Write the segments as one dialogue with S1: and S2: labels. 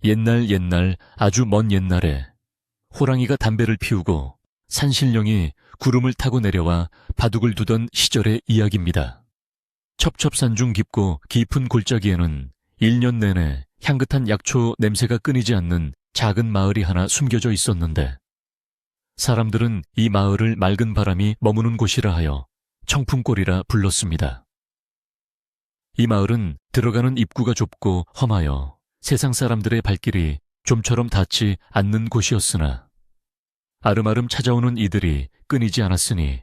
S1: 옛날 아주 먼 옛날에 호랑이가 담배를 피우고 산신령이 구름을 타고 내려와 바둑을 두던 시절의 이야기입니다. 첩첩산중 깊고 깊은 골짜기에는 1년 내내 향긋한 약초 냄새가 끊이지 않는 작은 마을이 하나 숨겨져 있었는데, 사람들은 이 마을을 맑은 바람이 머무는 곳이라 하여 청풍골이라 불렀습니다. 이 마을은 들어가는 입구가 좁고 험하여 세상 사람들의 발길이 좀처럼 닿지 않는 곳이었으나, 아름아름 찾아오는 이들이 끊이지 않았으니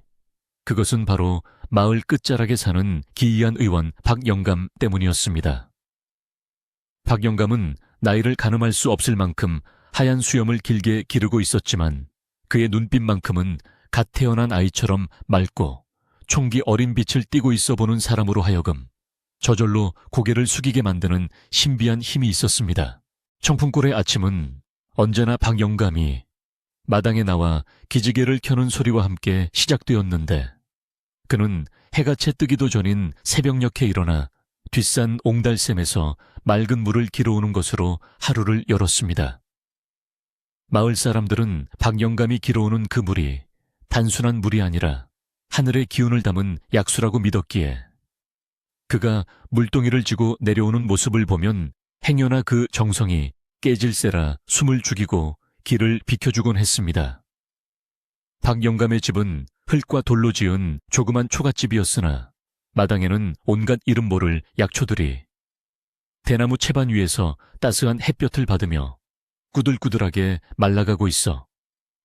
S1: 그것은 바로 마을 끝자락에 사는 기이한 의원 박영감 때문이었습니다. 박영감은 나이를 가늠할 수 없을 만큼 하얀 수염을 길게 기르고 있었지만, 그의 눈빛만큼은 갓 태어난 아이처럼 맑고 총기 어린 빛을 띠고 있어 보는 사람으로 하여금 저절로 고개를 숙이게 만드는 신비한 힘이 있었습니다. 청풍골의 아침은 언제나 박영감이 마당에 나와 기지개를 켜는 소리와 함께 시작되었는데, 그는 해가 채 뜨기도 전인 새벽녘에 일어나 뒷산 옹달샘에서 맑은 물을 길어오는 것으로 하루를 열었습니다. 마을 사람들은 박영감이 길어오는 그 물이 단순한 물이 아니라 하늘의 기운을 담은 약수라고 믿었기에, 그가 물동이를 쥐고 내려오는 모습을 보면 행여나 그 정성이 깨질세라 숨을 죽이고 길을 비켜주곤 했습니다. 박영감의 집은 흙과 돌로 지은 조그만 초가집이었으나 마당에는 온갖 이름 모를 약초들이 대나무 채반 위에서 따스한 햇볕을 받으며 꾸들꾸들하게 말라가고 있어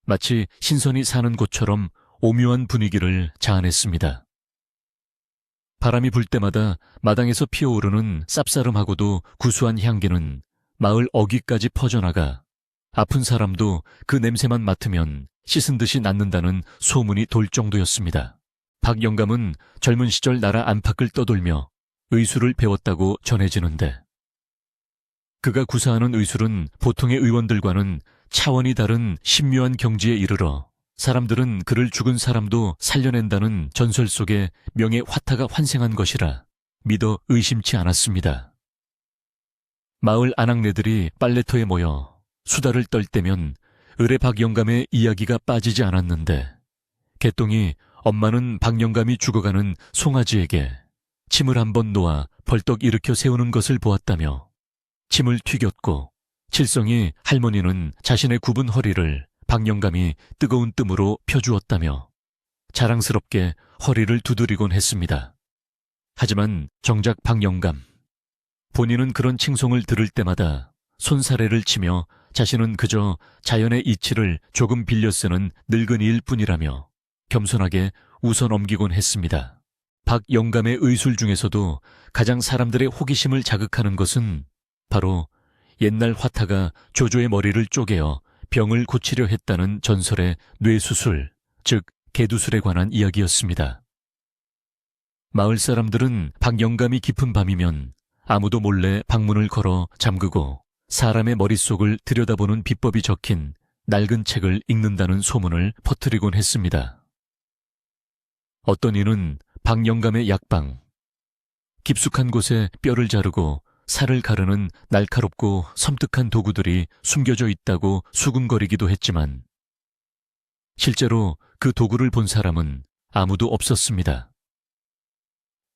S1: 마치 신선이 사는 곳처럼 오묘한 분위기를 자아냈습니다. 바람이 불 때마다 마당에서 피어오르는 쌉싸름하고도 구수한 향기는 마을 어귀까지 퍼져나가 아픈 사람도 그 냄새만 맡으면 씻은 듯이 낫는다는 소문이 돌 정도였습니다. 박영감은 젊은 시절 나라 안팎을 떠돌며 의술을 배웠다고 전해지는데, 그가 구사하는 의술은 보통의 의원들과는 차원이 다른 신묘한 경지에 이르러 사람들은 그를 죽은 사람도 살려낸다는 전설 속에 명예 화타가 환생한 것이라 믿어 의심치 않았습니다. 마을 아낙네들이 빨래터에 모여 수다를 떨 때면 의뢰 박영감의 이야기가 빠지지 않았는데, 개똥이 엄마는 박영감이 죽어가는 송아지에게 침을 한번 놓아 벌떡 일으켜 세우는 것을 보았다며 침을 튀겼고, 칠성이 할머니는 자신의 굽은 허리를 박영감이 뜨거운 뜸으로 펴주었다며 자랑스럽게 허리를 두드리곤 했습니다. 하지만 정작 박영감, 본인은 그런 칭송을 들을 때마다 손사래를 치며 자신은 그저 자연의 이치를 조금 빌려 쓰는 늙은이일 뿐이라며 겸손하게 웃어넘기곤 했습니다. 박영감의 의술 중에서도 가장 사람들의 호기심을 자극하는 것은 바로 옛날 화타가 조조의 머리를 쪼개어 병을 고치려 했다는 전설의 뇌수술, 즉 개두술에 관한 이야기였습니다. 마을 사람들은 박영감이 깊은 밤이면 아무도 몰래 방문을 걸어 잠그고 사람의 머릿속을 들여다보는 비법이 적힌 낡은 책을 읽는다는 소문을 퍼뜨리곤 했습니다. 어떤 이는 박영감의 약방, 깊숙한 곳에 뼈를 자르고 살을 가르는 날카롭고 섬뜩한 도구들이 숨겨져 있다고 수군거리기도 했지만, 실제로 그 도구를 본 사람은 아무도 없었습니다.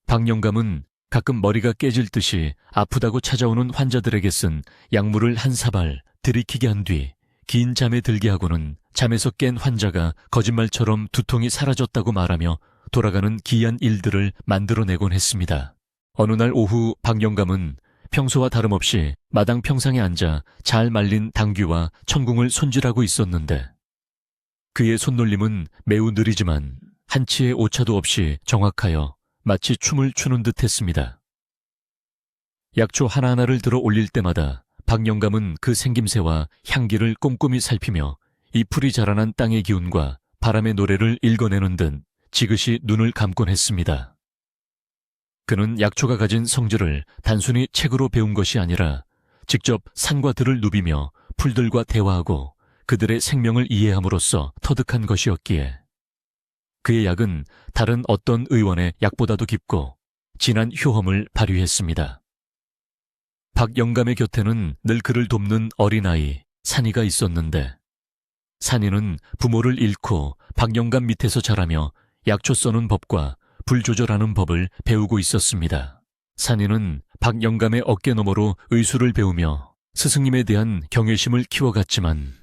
S1: 박영감은 가끔 머리가 깨질 듯이 아프다고 찾아오는 환자들에게 쓴 약물을 한 사발 들이키게 한 뒤 긴 잠에 들게 하고는 잠에서 깬 환자가 거짓말처럼 두통이 사라졌다고 말하며 돌아가는 기이한 일들을 만들어내곤 했습니다. 어느 날 오후 박영감은 평소와 다름없이 마당 평상에 앉아 잘 말린 당귀와 천궁을 손질하고 있었는데, 그의 손놀림은 매우 느리지만 한치의 오차도 없이 정확하여 마치 춤을 추는 듯 했습니다. 약초 하나하나를 들어 올릴 때마다 박영감은 그 생김새와 향기를 꼼꼼히 살피며 이 풀이 자라난 땅의 기운과 바람의 노래를 읽어내는 듯 지그시 눈을 감곤 했습니다. 그는 약초가 가진 성질을 단순히 책으로 배운 것이 아니라 직접 산과 들을 누비며 풀들과 대화하고 그들의 생명을 이해함으로써 터득한 것이었기에, 그의 약은 다른 어떤 의원의 약보다도 깊고 진한 효험을 발휘했습니다. 박영감의 곁에는 늘 그를 돕는 어린아이 산이가 있었는데 산이는 부모를 잃고 박영감 밑에서 자라며 약초 써는 법과 불 조절하는 법을 배우고 있었습니다. 산이는 박영감의 어깨너머로 의술을 배우며 스승님에 대한 경외심을 키워갔지만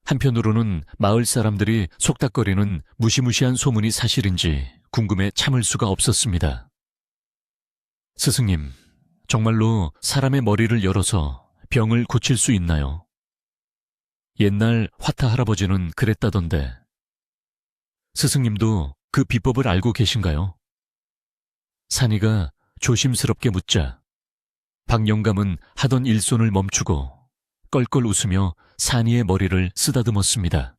S1: 한편으로는 마을 사람들이 속닥거리는 무시무시한 소문이 사실인지 궁금해 참을 수가 없었습니다. 스승님, 정말로 사람의 머리를 열어서 병을 고칠 수 있나요? 옛날 화타 할아버지는 그랬다던데 스승님도 그 비법을 알고 계신가요? 산이가 조심스럽게 묻자 박영감은 하던 일손을 멈추고 껄껄 웃으며 산이의 머리를 쓰다듬었습니다.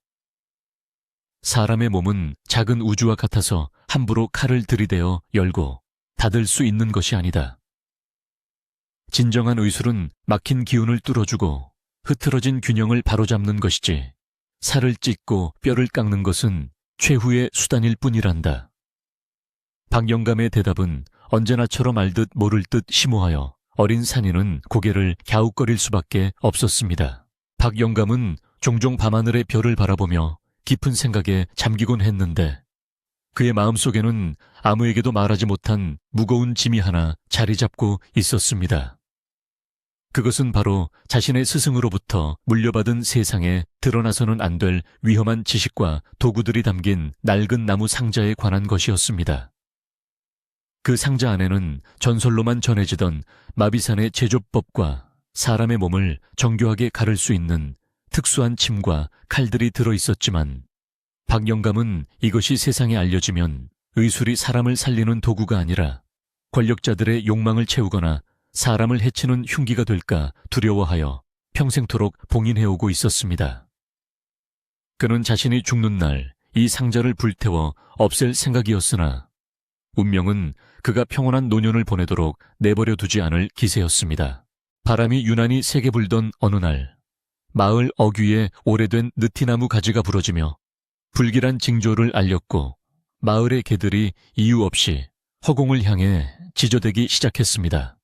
S1: 사람의 몸은 작은 우주와 같아서 함부로 칼을 들이대어 열고 닫을 수 있는 것이 아니다. 진정한 의술은 막힌 기운을 뚫어주고 흐트러진 균형을 바로잡는 것이지 살을 찢고 뼈를 깎는 것은 최후의 수단일 뿐이란다. 박영감의 대답은 언제나처럼 알듯 모를 듯 심오하여 어린 산이는 고개를 갸웃거릴 수밖에 없었습니다. 박영감은 종종 밤하늘의 별을 바라보며 깊은 생각에 잠기곤 했는데 그의 마음속에는 아무에게도 말하지 못한 무거운 짐이 하나 자리 잡고 있었습니다. 그것은 바로 자신의 스승으로부터 물려받은 세상에 드러나서는 안 될 위험한 지식과 도구들이 담긴 낡은 나무 상자에 관한 것이었습니다. 그 상자 안에는 전설로만 전해지던 마비산의 제조법과 사람의 몸을 정교하게 가를 수 있는 특수한 침과 칼들이 들어있었지만 박영감은 이것이 세상에 알려지면 의술이 사람을 살리는 도구가 아니라 권력자들의 욕망을 채우거나 사람을 해치는 흉기가 될까 두려워하여 평생토록 봉인해오고 있었습니다. 그는 자신이 죽는 날 이 상자를 불태워 없앨 생각이었으나 운명은 그가 평온한 노년을 보내도록 내버려 두지 않을 기세였습니다. 바람이 유난히 세게 불던 어느 날 마을 어귀에 오래된 느티나무 가지가 부러지며 불길한 징조를 알렸고 마을의 개들이 이유 없이 허공을 향해 지저대기 시작했습니다.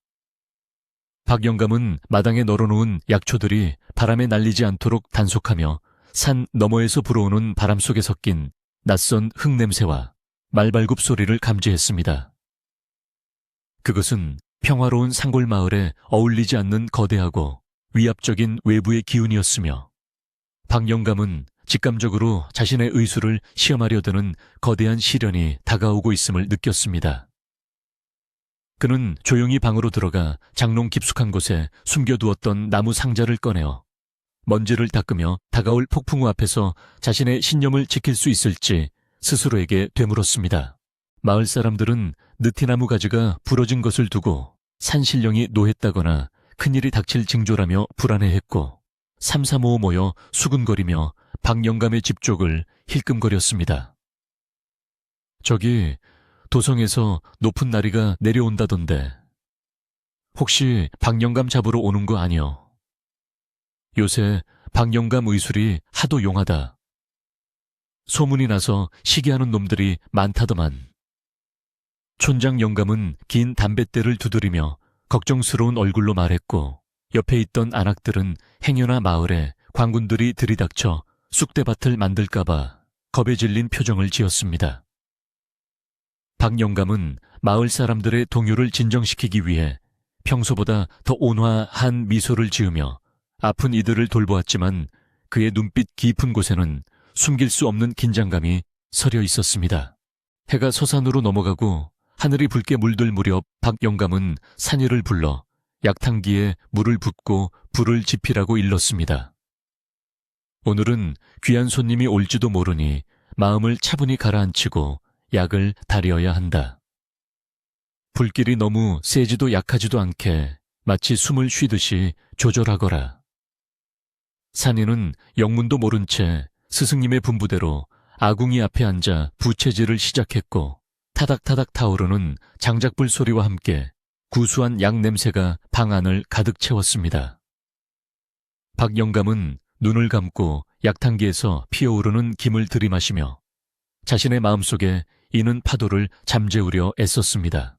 S1: 박영감은 마당에 널어놓은 약초들이 바람에 날리지 않도록 단속하며 산 너머에서 불어오는 바람 속에 섞인 낯선 흙냄새와 말발굽 소리를 감지했습니다. 그것은 평화로운 산골 마을에 어울리지 않는 거대하고 위압적인 외부의 기운이었으며 박영감은 직감적으로 자신의 의술을 시험하려 드는 거대한 시련이 다가오고 있음을 느꼈습니다. 그는 조용히 방으로 들어가 장롱 깊숙한 곳에 숨겨두었던 나무 상자를 꺼내어 먼지를 닦으며 다가올 폭풍우 앞에서 자신의 신념을 지킬 수 있을지 스스로에게 되물었습니다. 마을 사람들은 느티나무 가지가 부러진 것을 두고 산신령이 노했다거나 큰일이 닥칠 징조라며 불안해했고 삼삼오오 모여 수군거리며 박영감의 집 쪽을 힐끔거렸습니다. 저기 도성에서 높은 나리가 내려온다던데 혹시 박영감 잡으러 오는 거 아니여? 요새 박영감 의술이 하도 용하다. 소문이 나서 시기하는 놈들이 많다더만. 촌장 영감은 긴 담뱃대를 두드리며 걱정스러운 얼굴로 말했고 옆에 있던 안악들은 행여나 마을에 광군들이 들이닥쳐 쑥대밭을 만들까봐 겁에 질린 표정을 지었습니다. 박영감은 마을 사람들의 동요를 진정시키기 위해 평소보다 더 온화한 미소를 지으며 아픈 이들을 돌보았지만 그의 눈빛 깊은 곳에는 숨길 수 없는 긴장감이 서려 있었습니다. 해가 서산으로 넘어가고 하늘이 붉게 물들 무렵 박영감은 산이를 불러 약탕기에 물을 붓고 불을 지피라고 일렀습니다. 오늘은 귀한 손님이 올지도 모르니 마음을 차분히 가라앉히고 약을 다려야 한다. 불길이 너무 세지도 약하지도 않게 마치 숨을 쉬듯이 조절하거라. 산이는 영문도 모른 채 스승님의 분부대로 아궁이 앞에 앉아 부채질을 시작했고 타닥타닥 타오르는 장작불 소리와 함께 구수한 약 냄새가 방 안을 가득 채웠습니다. 박영감은 눈을 감고 약탕기에서 피어오르는 김을 들이마시며 자신의 마음속에 이는 파도를 잠재우려 애썼습니다.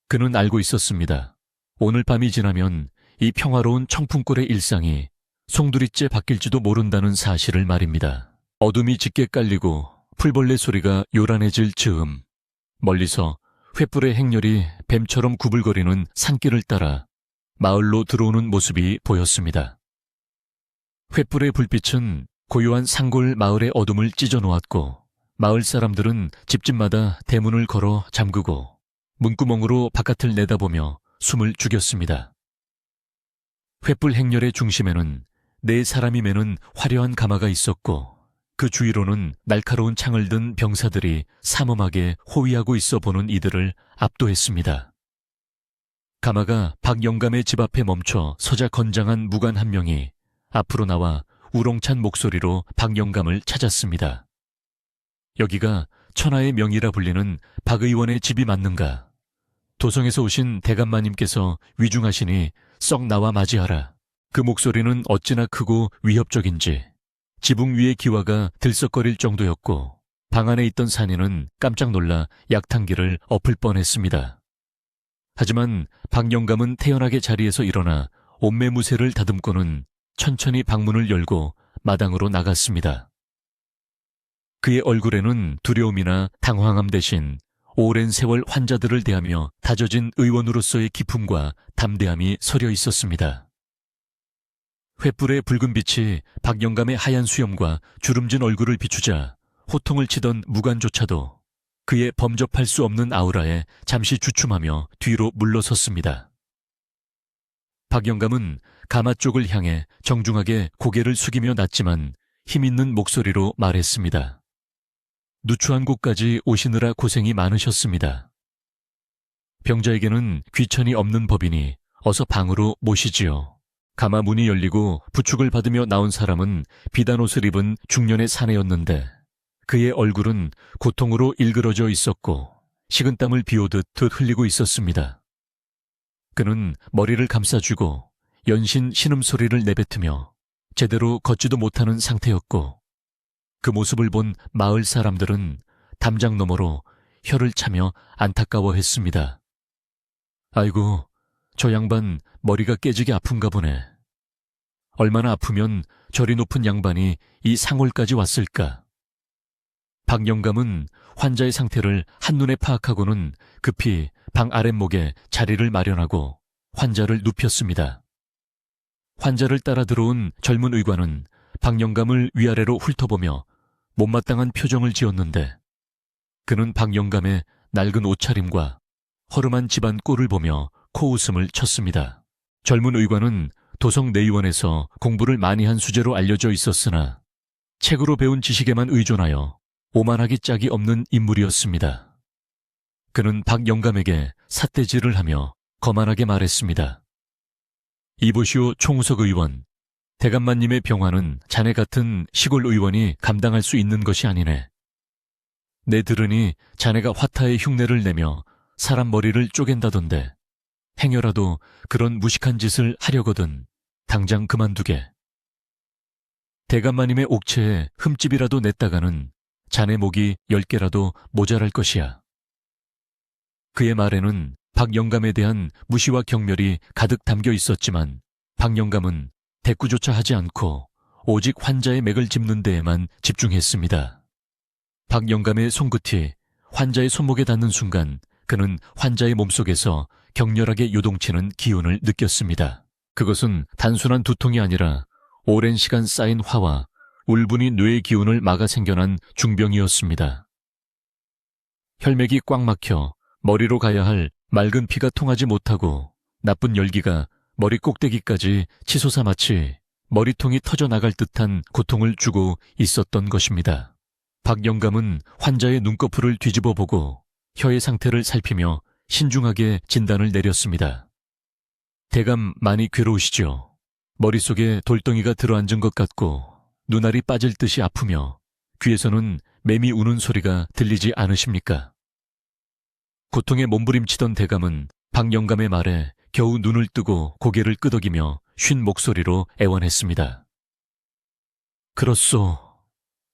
S1: 그는 알고 있었습니다. 오늘 밤이 지나면 이 평화로운 청풍골의 일상이 송두리째 바뀔지도 모른다는 사실을 말입니다. 어둠이 짙게 깔리고 풀벌레 소리가 요란해질 즈음, 멀리서 횃불의 행렬이 뱀처럼 구불거리는 산길을 따라 마을로 들어오는 모습이 보였습니다. 횃불의 불빛은 고요한 산골 마을의 어둠을 찢어 놓았고, 마을 사람들은 집집마다 대문을 걸어 잠그고 문구멍으로 바깥을 내다보며 숨을 죽였습니다. 횃불 행렬의 중심에는 네 사람이 매는 화려한 가마가 있었고, 그 주위로는 날카로운 창을 든 병사들이 삼엄하게 호위하고 있어 보는 이들을 압도했습니다. 가마가 박영감의 집 앞에 멈춰 서자 건장한 무관 한 명이 앞으로 나와 우렁찬 목소리로 박영감을 찾았습니다. 여기가 천하의 명이라 불리는 박 의원의 집이 맞는가? 도성에서 오신 대감마님께서 위중하시니 썩 나와 맞이하라. 그 목소리는 어찌나 크고 위협적인지 지붕 위의 기와가 들썩거릴 정도였고, 방 안에 있던 산인은 깜짝 놀라 약탕기를 엎을 뻔했습니다. 하지만 박영감은 태연하게 자리에서 일어나 옷매무새를 다듬고는 천천히 방문을 열고 마당으로 나갔습니다. 그의 얼굴에는 두려움이나 당황함 대신 오랜 세월 환자들을 대하며 다져진 의원으로서의 기품과 담대함이 서려 있었습니다. 횃불의 붉은 빛이 박영감의 하얀 수염과 주름진 얼굴을 비추자 호통을 치던 무관조차도 그의 범접할 수 없는 아우라에 잠시 주춤하며 뒤로 물러섰습니다. 박영감은 가마 쪽을 향해 정중하게 고개를 숙이며 낮지만 힘있는 목소리로 말했습니다. 누추한 곳까지 오시느라 고생이 많으셨습니다. 병자에게는 귀천이 없는 법이니 어서 방으로 모시지요. 가마 문이 열리고 부축을 받으며 나온 사람은 비단 옷을 입은 중년의 사내였는데, 그의 얼굴은 고통으로 일그러져 있었고 식은땀을 비오듯 흘리고 있었습니다. 그는 머리를 감싸쥐고 연신 신음소리를 내뱉으며 제대로 걷지도 못하는 상태였고, 그 모습을 본 마을 사람들은 담장 너머로 혀를 차며 안타까워했습니다. 아이고, 저 양반 머리가 깨지게 아픈가 보네. 얼마나 아프면 저리 높은 양반이 이 상골까지 왔을까. 박영감은 환자의 상태를 한눈에 파악하고는 급히 방 아랫목에 자리를 마련하고 환자를 눕혔습니다. 환자를 따라 들어온 젊은 의관은 박영감을 위아래로 훑어보며 못마땅한 표정을 지었는데, 그는 박영감의 낡은 옷차림과 허름한 집안 꼴을 보며 코웃음을 쳤습니다. 젊은 의관은 도성 내의원에서 공부를 많이 한 수재로 알려져 있었으나 책으로 배운 지식에만 의존하여 오만하기 짝이 없는 인물이었습니다. 그는 박영감에게 삿대질을 하며 거만하게 말했습니다. 이보시오 총우석 의원, 대감마님의 병화는 자네 같은 시골 의원이 감당할 수 있는 것이 아니네. 내 들으니 자네가 화타의 흉내를 내며 사람 머리를 쪼갠다던데, 행여라도 그런 무식한 짓을 하려거든 당장 그만두게. 대감마님의 옥체에 흠집이라도 냈다가는 자네 목이 10개라도 모자랄 것이야. 그의 말에는 박영감에 대한 무시와 경멸이 가득 담겨 있었지만, 박영감은 대꾸조차 하지 않고 오직 환자의 맥을 짚는 데에만 집중했습니다. 박영감의 손끝이 환자의 손목에 닿는 순간 그는 환자의 몸속에서 격렬하게 요동치는 기운을 느꼈습니다. 그것은 단순한 두통이 아니라 오랜 시간 쌓인 화와 울분이 뇌의 기운을 막아 생겨난 중병이었습니다. 혈맥이 꽉 막혀 머리로 가야 할 맑은 피가 통하지 못하고 나쁜 열기가 머리 꼭대기까지 치솟아 마치 머리통이 터져 나갈 듯한 고통을 주고 있었던 것입니다. 박영감은 환자의 눈꺼풀을 뒤집어 보고 혀의 상태를 살피며 신중하게 진단을 내렸습니다. 대감 많이 괴로우시죠? 머릿속에 돌덩이가 들어앉은 것 같고 눈알이 빠질 듯이 아프며 귀에서는 매미 우는 소리가 들리지 않으십니까? 고통에 몸부림치던 대감은 박영감의 말에 겨우 눈을 뜨고 고개를 끄덕이며 쉰 목소리로 애원했습니다. 그렇소.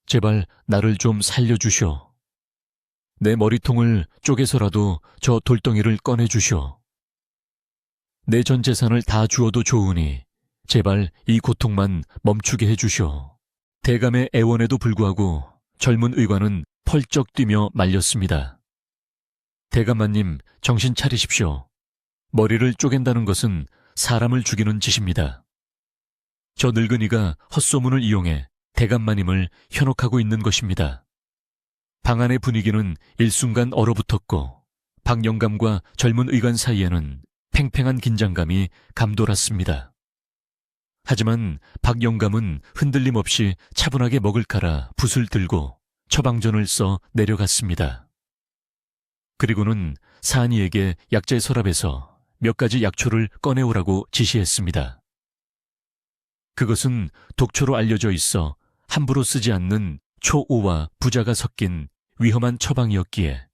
S1: 제발 나를 좀 살려주쇼. 내 머리통을 쪼개서라도 저 돌덩이를 꺼내주쇼. 내 전 재산을 다 주어도 좋으니 제발 이 고통만 멈추게 해주시오. 대감의 애원에도 불구하고 젊은 의관은 펄쩍 뛰며 말렸습니다. 대감마님, 정신 차리십시오. 머리를 쪼갠다는 것은 사람을 죽이는 짓입니다. 저 늙은이가 헛소문을 이용해 대감마님을 현혹하고 있는 것입니다. 방 안의 분위기는 일순간 얼어붙었고 박 영감과 젊은 의관 사이에는 팽팽한 긴장감이 감돌았습니다. 하지만 박 영감은 흔들림 없이 차분하게 먹을 깔아 붓을 들고 처방전을 써 내려갔습니다. 그리고는 사안이에게 약재 서랍에서 몇 가지 약초를 꺼내오라고 지시했습니다. 그것은 독초로 알려져 있어 함부로 쓰지 않는 초오와 부자가 섞인 위험한 처방이었기에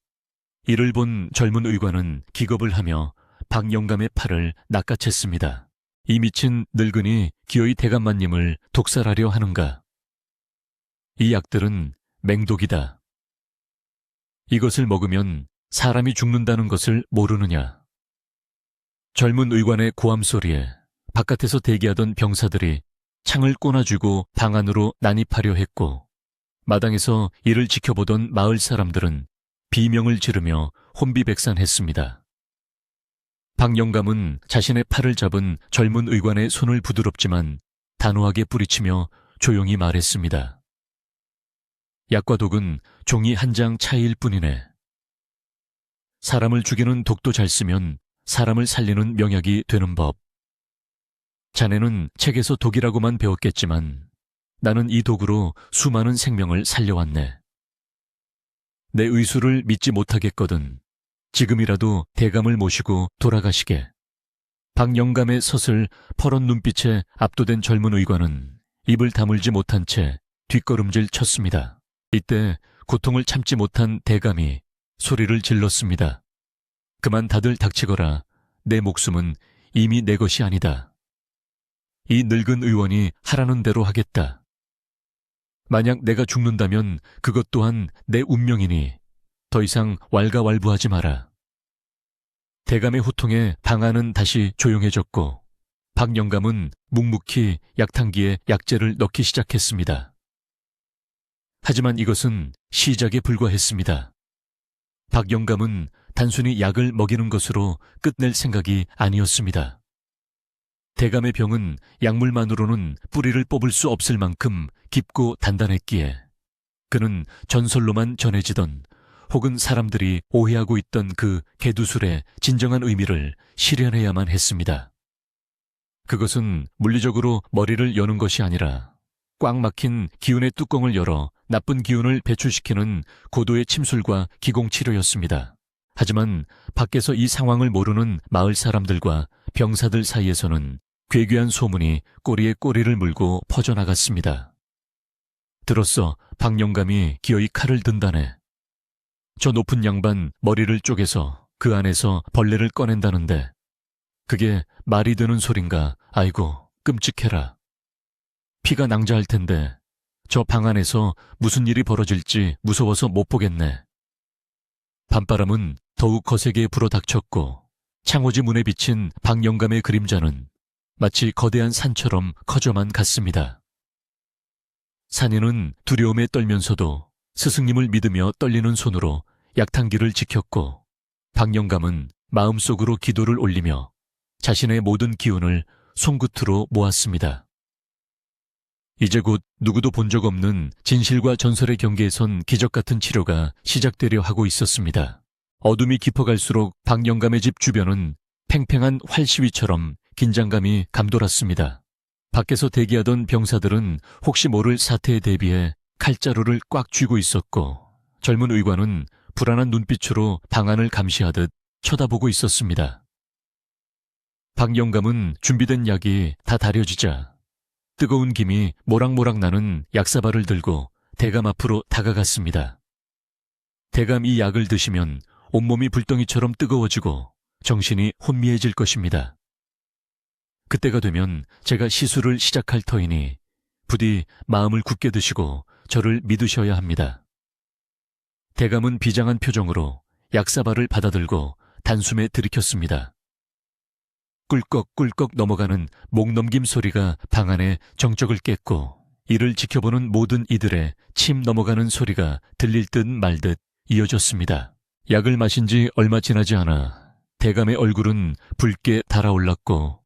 S1: 이를 본 젊은 의관은 기겁을 하며 박 영감의 팔을 낚아챘습니다. 이 미친 늙은이 기어이 대감마님을 독살하려 하는가? 이 약들은 맹독이다. 이것을 먹으면 사람이 죽는다는 것을 모르느냐? 젊은 의관의 고함 소리에 바깥에서 대기하던 병사들이 창을 꼬나쥐고 방 안으로 난입하려 했고 마당에서 이를 지켜보던 마을 사람들은 비명을 지르며 혼비백산했습니다. 박 영감은 자신의 팔을 잡은 젊은 의관의 손을 부드럽지만 단호하게 뿌리치며 조용히 말했습니다. 약과 독은 종이 한 장 차이일 뿐이네. 사람을 죽이는 독도 잘 쓰면 사람을 살리는 명약이 되는 법. 자네는 책에서 독이라고만 배웠겠지만 나는 이 독으로 수많은 생명을 살려왔네. 내 의술을 믿지 못하겠거든 지금이라도 대감을 모시고 돌아가시게. 박 영감의 서슬 퍼런 눈빛에 압도된 젊은 의관은 입을 다물지 못한 채 뒷걸음질 쳤습니다. 이때 고통을 참지 못한 대감이 소리를 질렀습니다. 그만 다들 닥치거라. 내 목숨은 이미 내 것이 아니다. 이 늙은 의원이 하라는 대로 하겠다. 만약 내가 죽는다면 그것 또한 내 운명이니 더 이상 왈가왈부하지 마라. 대감의 호통에 방 안은 다시 조용해졌고 박 영감은 묵묵히 약탕기에 약재를 넣기 시작했습니다. 하지만 이것은 시작에 불과했습니다. 박 영감은 단순히 약을 먹이는 것으로 끝낼 생각이 아니었습니다. 대감의 병은 약물만으로는 뿌리를 뽑을 수 없을 만큼 깊고 단단했기에 그는 전설로만 전해지던 혹은 사람들이 오해하고 있던 그 개두술의 진정한 의미를 실현해야만 했습니다. 그것은 물리적으로 머리를 여는 것이 아니라 꽉 막힌 기운의 뚜껑을 열어 나쁜 기운을 배출시키는 고도의 침술과 기공치료였습니다. 하지만 밖에서 이 상황을 모르는 마을 사람들과 병사들 사이에서는 괴괴한 소문이 꼬리에 꼬리를 물고 퍼져나갔습니다. 들었어, 박 영감이 기어이 칼을 든다네. 저 높은 양반 머리를 쪼개서 그 안에서 벌레를 꺼낸다는데 그게 말이 되는 소린가? 아이고, 끔찍해라. 피가 낭자할 텐데 저 방 안에서 무슨 일이 벌어질지 무서워서 못 보겠네. 밤바람은 더욱 거세게 불어닥쳤고 창호지 문에 비친 박 영감의 그림자는 마치 거대한 산처럼 커져만 갔습니다. 산인은 두려움에 떨면서도 스승님을 믿으며 떨리는 손으로 약탕기를 지켰고 박 영감은 마음속으로 기도를 올리며 자신의 모든 기운을 손끝으로 모았습니다. 이제 곧 누구도 본 적 없는 진실과 전설의 경계에 선 기적 같은 치료가 시작되려 하고 있었습니다. 어둠이 깊어갈수록 박 영감의 집 주변은 팽팽한 활시위처럼 긴장감이 감돌았습니다. 밖에서 대기하던 병사들은 혹시 모를 사태에 대비해 칼자루를 꽉 쥐고 있었고 젊은 의관은 불안한 눈빛으로 방 안을 감시하듯 쳐다보고 있었습니다. 박 영감은 준비된 약이 다 다려지자 뜨거운 김이 모락모락 나는 약사발을 들고 대감 앞으로 다가갔습니다. 대감 이 약을 드시면 온몸이 불덩이처럼 뜨거워지고 정신이 혼미해질 것입니다. 그때가 되면 제가 시술을 시작할 터이니 부디 마음을 굳게 드시고 저를 믿으셔야 합니다. 대감은 비장한 표정으로 약사발을 받아들고 단숨에 들이켰습니다. 꿀꺽꿀꺽 넘어가는 목넘김 소리가 방 안의 정적을 깼고, 이를 지켜보는 모든 이들의 침 넘어가는 소리가 들릴 듯 말 듯 이어졌습니다. 약을 마신 지 얼마 지나지 않아 대감의 얼굴은 붉게 달아올랐고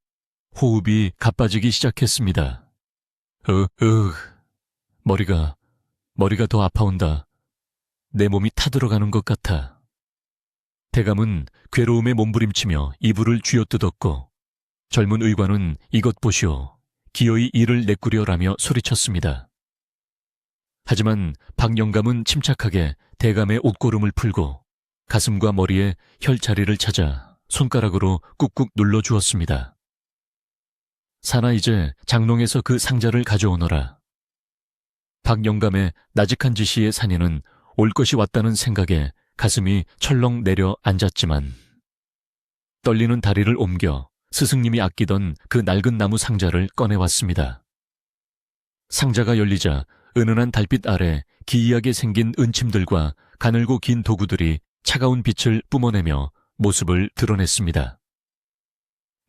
S1: 호흡이 가빠지기 시작했습니다. 머리가 더 아파온다. 내 몸이 타들어가는 것 같아. 대감은 괴로움에 몸부림치며 이불을 쥐어뜯었고 젊은 의관은 이것 보시오. 기어이 이를 내꾸려라며 소리쳤습니다. 하지만 박 영감은 침착하게 대감의 옷고름을 풀고 가슴과 머리에 혈자리를 찾아 손가락으로 꾹꾹 눌러주었습니다. 사나 이제 장롱에서 그 상자를 가져오너라. 박 영감의 나직한 지시에 산이는 올 것이 왔다는 생각에 가슴이 철렁 내려 앉았지만 떨리는 다리를 옮겨 스승님이 아끼던 그 낡은 나무 상자를 꺼내왔습니다. 상자가 열리자 은은한 달빛 아래 기이하게 생긴 은침들과 가늘고 긴 도구들이 차가운 빛을 뿜어내며 모습을 드러냈습니다.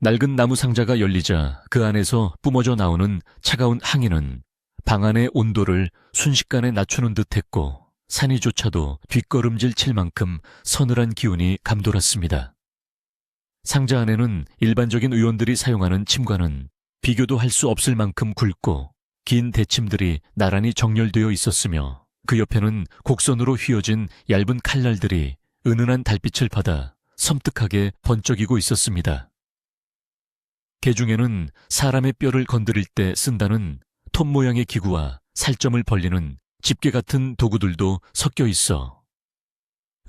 S1: 낡은 나무 상자가 열리자 그 안에서 뿜어져 나오는 차가운 항이는 방 안의 온도를 순식간에 낮추는 듯했고 산이조차도 뒷걸음질 칠 만큼 서늘한 기운이 감돌았습니다. 상자 안에는 일반적인 의원들이 사용하는 침과는 비교도 할 수 없을 만큼 굵고 긴 대침들이 나란히 정렬되어 있었으며 그 옆에는 곡선으로 휘어진 얇은 칼날들이 은은한 달빛을 받아 섬뜩하게 번쩍이고 있었습니다. 개중에는 사람의 뼈를 건드릴 때 쓴다는 톱 모양의 기구와 살점을 벌리는 집게 같은 도구들도 섞여 있어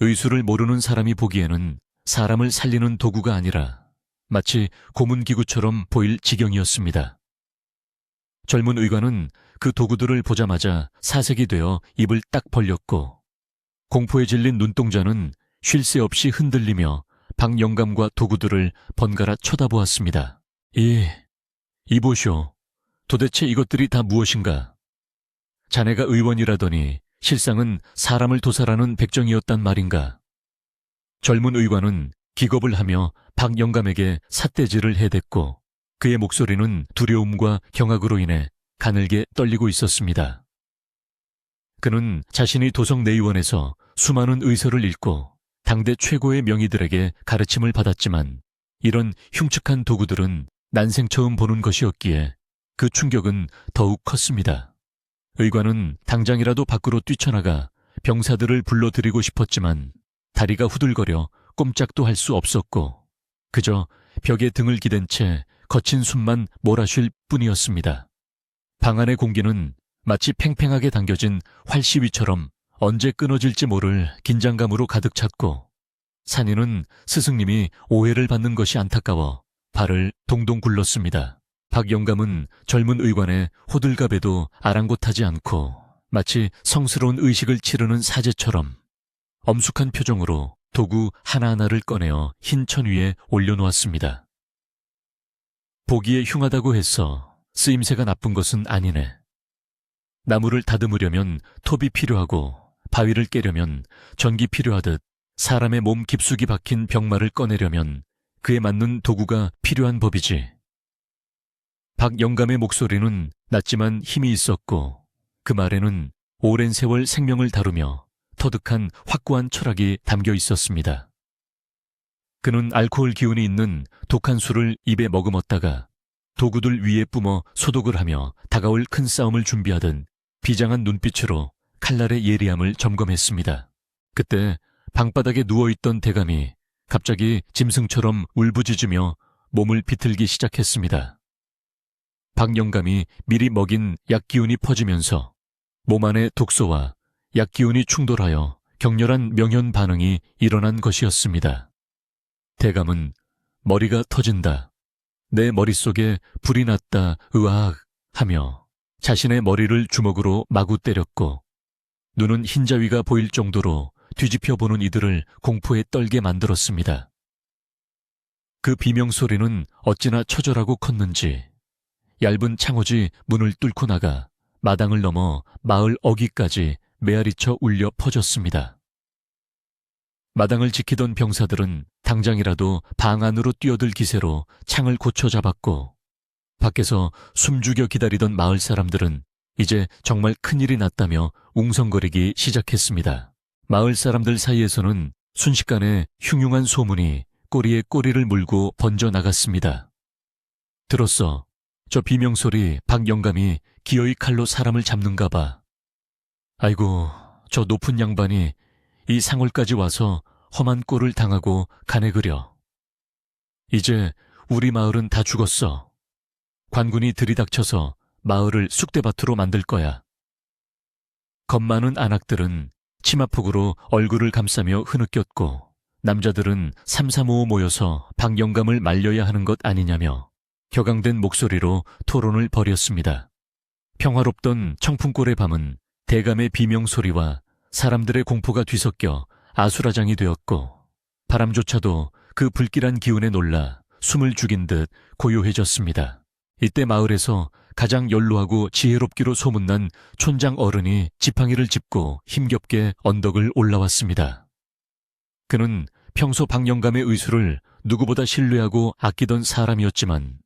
S1: 의수를 모르는 사람이 보기에는 사람을 살리는 도구가 아니라 마치 고문기구처럼 보일 지경이었습니다. 젊은 의관은 그 도구들을 보자마자 사색이 되어 입을 딱 벌렸고 공포에 질린 눈동자는 쉴 새 없이 흔들리며 박 영감과 도구들을 번갈아 쳐다보았습니다. 이보시오. 도대체 이것들이 다 무엇인가? 자네가 의원이라더니 실상은 사람을 도살하는 백정이었단 말인가? 젊은 의관은 기겁을 하며 박 영감에게 삿대질을 해댔고 그의 목소리는 두려움과 경악으로 인해 가늘게 떨리고 있었습니다. 그는 자신이 도성 내의원에서 수많은 의서를 읽고 당대 최고의 명의들에게 가르침을 받았지만 이런 흉측한 도구들은 난생 처음 보는 것이었기에 그 충격은 더욱 컸습니다. 의관은 당장이라도 밖으로 뛰쳐나가 병사들을 불러들이고 싶었지만 다리가 후들거려 꼼짝도 할 수 없었고 그저 벽에 등을 기댄 채 거친 숨만 몰아쉴 뿐이었습니다. 방 안의 공기는 마치 팽팽하게 당겨진 활시위처럼 언제 끊어질지 모를 긴장감으로 가득 찼고 산이는 스승님이 오해를 받는 것이 안타까워 발을 동동 굴렀습니다. 박 영감은 젊은 의관의 호들갑에도 아랑곳하지 않고 마치 성스러운 의식을 치르는 사제처럼 엄숙한 표정으로 도구 하나하나를 꺼내어 흰 천 위에 올려놓았습니다. 보기에 흉하다고 해서 쓰임새가 나쁜 것은 아니네. 나무를 다듬으려면 톱이 필요하고 바위를 깨려면 전기 필요하듯 사람의 몸 깊숙이 박힌 병마를 꺼내려면 그에 맞는 도구가 필요한 법이지. 박 영감의 목소리는 낮지만 힘이 있었고 그 말에는 오랜 세월 생명을 다루며 터득한 확고한 철학이 담겨 있었습니다. 그는 알코올 기운이 있는 독한 술을 입에 머금었다가 도구들 위에 뿜어 소독을 하며 다가올 큰 싸움을 준비하던 비장한 눈빛으로 칼날의 예리함을 점검했습니다. 그때 방바닥에 누워있던 대감이 갑자기 짐승처럼 울부짖으며 몸을 비틀기 시작했습니다. 박 영감이 미리 먹인 약기운이 퍼지면서 몸 안의 독소와 약기운이 충돌하여 격렬한 명현 반응이 일어난 것이었습니다. 대감은 머리가 터진다. 내 머릿속에 불이 났다. 으악 하며 자신의 머리를 주먹으로 마구 때렸고 눈은 흰자위가 보일 정도로 뒤집혀 보는 이들을 공포에 떨게 만들었습니다. 그 비명소리는 어찌나 처절하고 컸는지 얇은 창호지 문을 뚫고 나가 마당을 넘어 마을 어귀까지 메아리쳐 울려 퍼졌습니다. 마당을 지키던 병사들은 당장이라도 방 안으로 뛰어들 기세로 창을 고쳐 잡았고, 밖에서 숨죽여 기다리던 마을 사람들은 이제 정말 큰일이 났다며 웅성거리기 시작했습니다. 마을 사람들 사이에서는 순식간에 흉흉한 소문이 꼬리에 꼬리를 물고 번져 나갔습니다. 들었어. 저 비명소리 박 영감이 기어이 칼로 사람을 잡는가 봐. 아이고, 저 높은 양반이 이 상월까지 와서 험한 꼴을 당하고 가네 그려. 이제 우리 마을은 다 죽었어. 관군이 들이닥쳐서 마을을 쑥대밭으로 만들 거야. 겁 많은 안악들은 치마폭으로 얼굴을 감싸며 흐느꼈고, 남자들은 삼삼오오 모여서 박 영감을 말려야 하는 것 아니냐며 격앙된 목소리로 토론을 벌였습니다. 평화롭던 청풍골의 밤은 대감의 비명소리와 사람들의 공포가 뒤섞여 아수라장이 되었고, 바람조차도 그 불길한 기운에 놀라 숨을 죽인 듯 고요해졌습니다. 이때 마을에서 가장 연로하고 지혜롭기로 소문난 촌장 어른이 지팡이를 짚고 힘겹게 언덕을 올라왔습니다. 그는 평소 박 영감의 의술을 누구보다 신뢰하고 아끼던 사람이었지만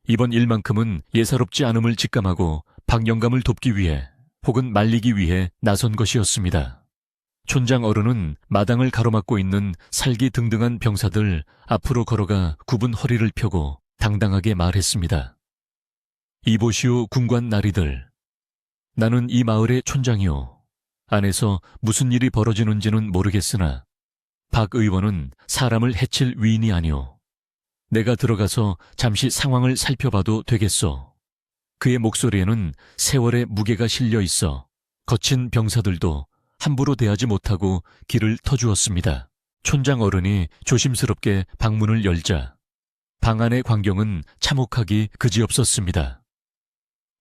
S1: 이번 일만큼은 예사롭지 않음을 직감하고 박 영감을 돕기 위해 혹은 말리기 위해 나선 것이었습니다. 촌장 어른은 마당을 가로막고 있는 살기등등한 병사들 앞으로 걸어가 굽은 허리를 펴고 당당하게 말했습니다. 이보시오 군관 나리들. 나는 이 마을의 촌장이오. 안에서 무슨 일이 벌어지는지는 모르겠으나 박 의원은 사람을 해칠 위인이 아니오. 내가 들어가서 잠시 상황을 살펴봐도 되겠소. 그의 목소리에는 세월의 무게가 실려 있어 거친 병사들도 함부로 대하지 못하고 길을 터주었습니다. 촌장 어른이 조심스럽게 방문을 열자 방 안의 광경은 참혹하기 그지없었습니다.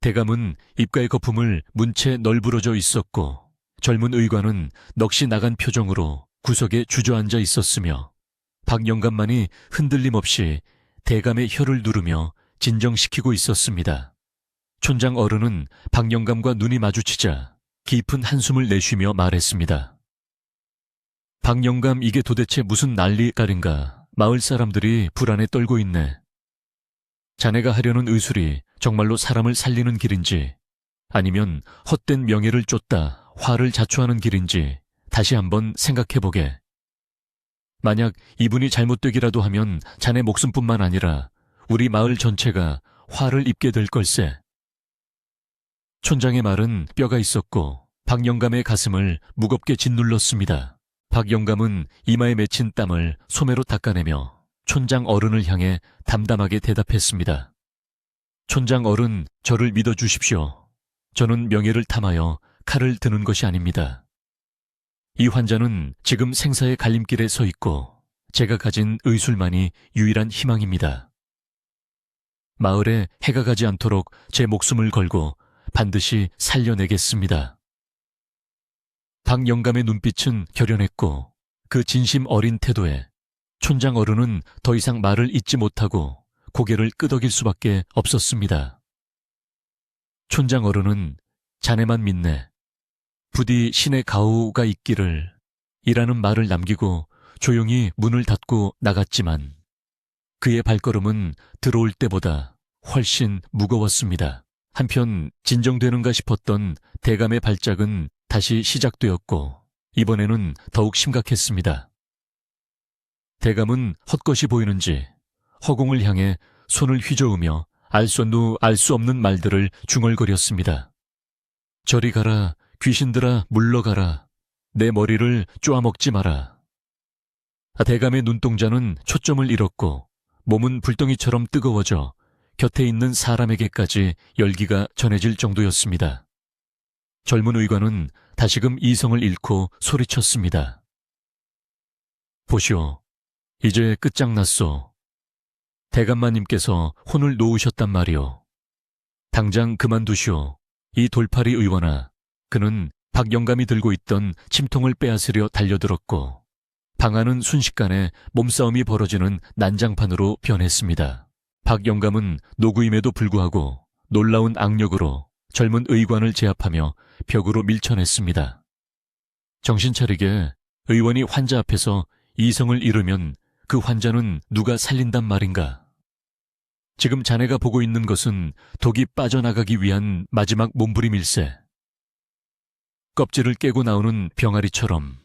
S1: 대감은 입가의 거품을 문채 널브러져 있었고, 젊은 의관은 넋이 나간 표정으로 구석에 주저앉아 있었으며, 박 영감만이 흔들림 없이 대감의 혀를 누르며 진정시키고 있었습니다. 촌장 어른은 박 영감과 눈이 마주치자 깊은 한숨을 내쉬며 말했습니다. 박 영감, 이게 도대체 무슨 난리깔인가. 마을 사람들이 불안에 떨고 있네. 자네가 하려는 의술이 정말로 사람을 살리는 길인지 아니면 헛된 명예를 쫓다 화를 자초하는 길인지 다시 한번 생각해보게. 만약 이분이 잘못되기라도 하면 자네 목숨뿐만 아니라 우리 마을 전체가 화를 입게 될 걸세. 촌장의 말은 뼈가 있었고 박 영감의 가슴을 무겁게 짓눌렀습니다. 박 영감은 이마에 맺힌 땀을 소매로 닦아내며 촌장 어른을 향해 담담하게 대답했습니다. 촌장 어른, 저를 믿어주십시오. 저는 명예를 탐하여 칼을 드는 것이 아닙니다. 이 환자는 지금 생사의 갈림길에 서 있고 제가 가진 의술만이 유일한 희망입니다. 마을에 해가 가지 않도록 제 목숨을 걸고 반드시 살려내겠습니다. 박 영감의 눈빛은 결연했고 그 진심 어린 태도에 촌장 어른은 더 이상 말을 잇지 못하고 고개를 끄덕일 수밖에 없었습니다. 촌장 어른은 자네만 믿네. 부디 신의 가호가 있기를 이라는 말을 남기고 조용히 문을 닫고 나갔지만 그의 발걸음은 들어올 때보다 훨씬 무거웠습니다. 한편 진정되는가 싶었던 대감의 발작은 다시 시작되었고 이번에는 더욱 심각했습니다. 대감은 헛것이 보이는지 허공을 향해 손을 휘저으며 알 수 없는 말들을 중얼거렸습니다. 저리 가라, 귀신들아 물러가라, 내 머리를 쪼아먹지 마라. 대감의 눈동자는 초점을 잃었고 몸은 불덩이처럼 뜨거워져 곁에 있는 사람에게까지 열기가 전해질 정도였습니다. 젊은 의관은 다시금 이성을 잃고 소리쳤습니다. 보시오. 이제 끝장났소. 대감마님께서 혼을 놓으셨단 말이오. 당장 그만두시오. 이 돌팔이 의원아. 그는 박 영감이 들고 있던 침통을 빼앗으려 달려들었고 방 안은 순식간에 몸싸움이 벌어지는 난장판으로 변했습니다. 박 영감은 노구임에도 불구하고 놀라운 악력으로 젊은 의관을 제압하며 벽으로 밀쳐냈습니다. 정신 차리게. 의원이 환자 앞에서 이성을 잃으면 그 환자는 누가 살린단 말인가? 지금 자네가 보고 있는 것은 독이 빠져나가기 위한 마지막 몸부림일세. 껍질을 깨고 나오는 병아리처럼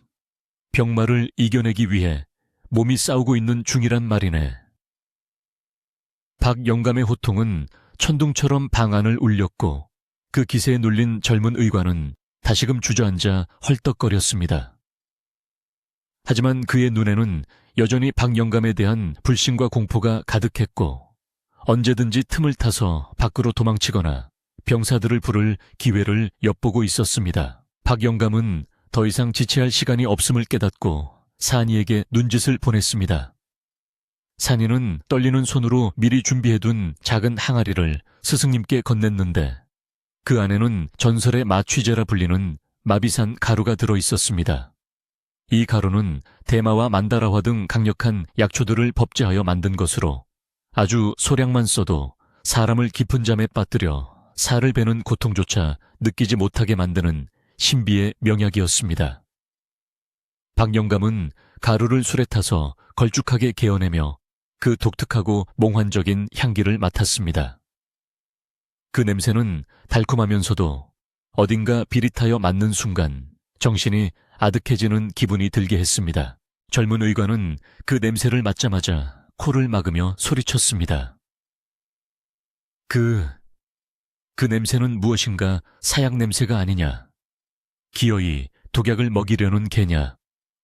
S1: 병마를 이겨내기 위해 몸이 싸우고 있는 중이란 말이네. 박 영감의 호통은 천둥처럼 방 안을 울렸고 그 기세에 눌린 젊은 의관은 다시금 주저앉아 헐떡거렸습니다. 하지만 그의 눈에는 여전히 박 영감에 대한 불신과 공포가 가득했고 언제든지 틈을 타서 밖으로 도망치거나 병사들을 부를 기회를 엿보고 있었습니다. 박 영감은 더 이상 지체할 시간이 없음을 깨닫고 산이에게 눈짓을 보냈습니다. 산이는 떨리는 손으로 미리 준비해둔 작은 항아리를 스승님께 건넸는데 그 안에는 전설의 마취제라 불리는 마비산 가루가 들어있었습니다. 이 가루는 대마와 만다라화 등 강력한 약초들을 법제하여 만든 것으로 아주 소량만 써도 사람을 깊은 잠에 빠뜨려 살을 베는 고통조차 느끼지 못하게 만드는 신비의 명약이었습니다. 박 영감은 가루를 술에 타서 걸쭉하게 개어내며 그 독특하고 몽환적인 향기를 맡았습니다. 그 냄새는 달콤하면서도 어딘가 비릿하여 맞는 순간 정신이 아득해지는 기분이 들게 했습니다. 젊은 의관은 그 냄새를 맡자마자 코를 막으며 소리쳤습니다. 그 냄새는 무엇인가 사약 냄새가 아니냐. 기어이 독약을 먹이려는 개냐.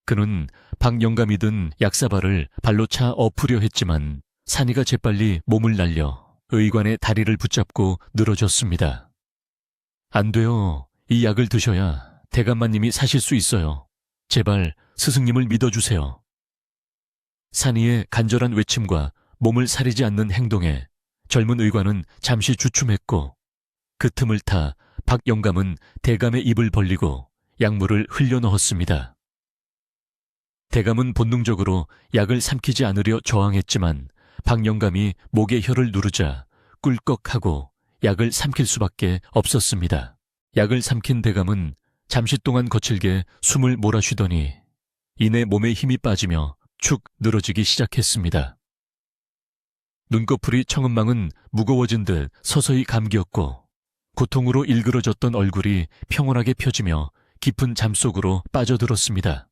S1: 그는 박 영감이 든 약사발을 발로 차 엎으려 했지만 산이가 재빨리 몸을 날려 의관의 다리를 붙잡고 늘어졌습니다. 안 돼요. 이 약을 드셔야 대감마님이 사실 수 있어요. 제발 스승님을 믿어주세요. 산이의 간절한 외침과 몸을 사리지 않는 행동에 젊은 의관은 잠시 주춤했고 그 틈을 타 박 영감은 대감의 입을 벌리고 약물을 흘려 넣었습니다. 대감은 본능적으로 약을 삼키지 않으려 저항했지만 박 영감이 목에 혀를 누르자 꿀꺽하고 약을 삼킬 수밖에 없었습니다. 약을 삼킨 대감은 잠시 동안 거칠게 숨을 몰아쉬더니 이내 몸에 힘이 빠지며 축 늘어지기 시작했습니다. 눈꺼풀이 청은망은 무거워진 듯 서서히 감기었고 고통으로 일그러졌던 얼굴이 평온하게 펴지며 깊은 잠속으로 빠져들었습니다.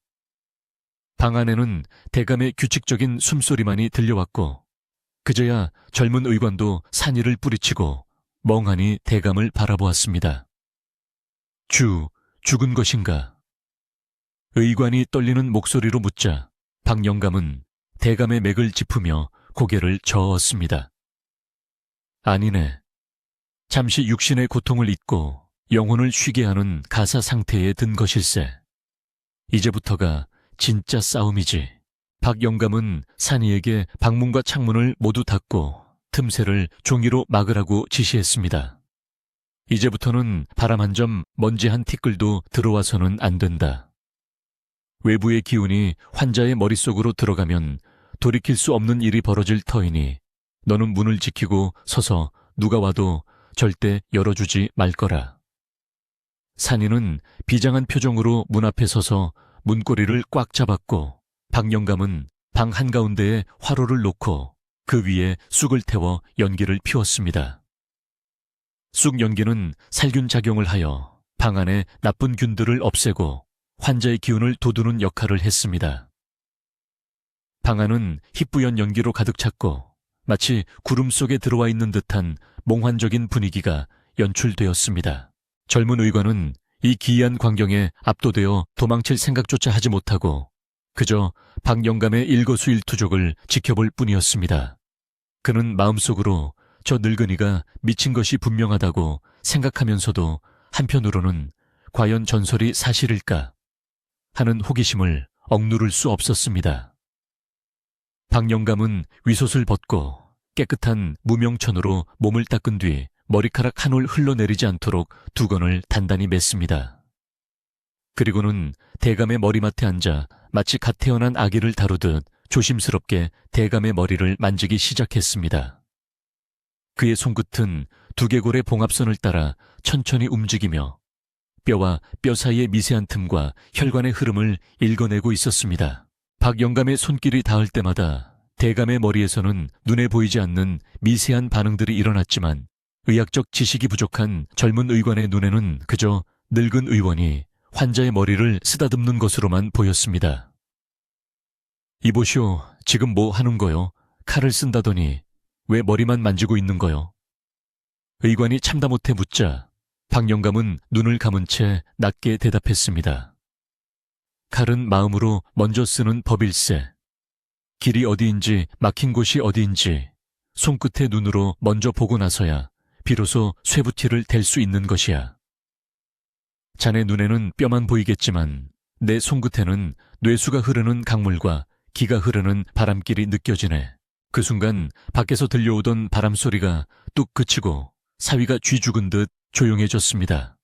S1: 방 안에는 대감의 규칙적인 숨소리만이 들려왔고 그제야 젊은 의관도 산이를 뿌리치고 멍하니 대감을 바라보았습니다. 죽은 것인가? 의관이 떨리는 목소리로 묻자 박 영감은 대감의 맥을 짚으며 고개를 저었습니다. 아니네. 잠시 육신의 고통을 잊고 영혼을 쉬게 하는 가사 상태에 든 것일세. 이제부터가 진짜 싸움이지. 박 영감은 산이에게 방문과 창문을 모두 닫고 틈새를 종이로 막으라고 지시했습니다. 이제부터는 바람 한 점, 먼지 한 티끌도 들어와서는 안 된다. 외부의 기운이 환자의 머릿속으로 들어가면 돌이킬 수 없는 일이 벌어질 터이니 너는 문을 지키고 서서 누가 와도 절대 열어주지 말 거라. 산이는 비장한 표정으로 문 앞에 서서 문고리를 꽉 잡았고 박 영감은 방 한가운데에 화로를 놓고 그 위에 쑥을 태워 연기를 피웠습니다. 쑥 연기는 살균 작용을 하여 방 안에 나쁜 균들을 없애고 환자의 기운을 돋우는 역할을 했습니다. 방 안은 희뿌연 연기로 가득 찼고 마치 구름 속에 들어와 있는 듯한 몽환적인 분위기가 연출되었습니다. 젊은 의관은 이 기이한 광경에 압도되어 도망칠 생각조차 하지 못하고 그저 박 영감의 일거수일투족을 지켜볼 뿐이었습니다. 그는 마음속으로 저 늙은이가 미친 것이 분명하다고 생각하면서도 한편으로는 과연 전설이 사실일까 하는 호기심을 억누를 수 없었습니다. 박 영감은 위솥을 벗고 깨끗한 무명천으로 몸을 닦은 뒤 머리카락 한 올 흘러내리지 않도록 두건을 단단히 맸습니다. 그리고는 대감의 머리맡에 앉아 마치 갓 태어난 아기를 다루듯 조심스럽게 대감의 머리를 만지기 시작했습니다. 그의 손끝은 두개골의 봉합선을 따라 천천히 움직이며 뼈와 뼈 사이의 미세한 틈과 혈관의 흐름을 읽어내고 있었습니다. 박 영감의 손길이 닿을 때마다 대감의 머리에서는 눈에 보이지 않는 미세한 반응들이 일어났지만 의학적 지식이 부족한 젊은 의관의 눈에는 그저 늙은 의원이 환자의 머리를 쓰다듬는 것으로만 보였습니다. 이보시오, 지금 뭐 하는 거요? 칼을 쓴다더니 왜 머리만 만지고 있는 거요? 의관이 참다 못해 묻자 박 영감은 눈을 감은 채 낮게 대답했습니다. 칼은 마음으로 먼저 쓰는 법일세. 길이 어디인지 막힌 곳이 어디인지 손끝의 눈으로 먼저 보고 나서야 비로소 쇠붙이를 댈 수 있는 것이야. 자네 눈에는 뼈만 보이겠지만 내 손끝에는 뇌수가 흐르는 강물과 기가 흐르는 바람길이 느껴지네. 그 순간 밖에서 들려오던 바람 소리가 뚝 그치고 사위가 쥐 죽은 듯 조용해졌습니다.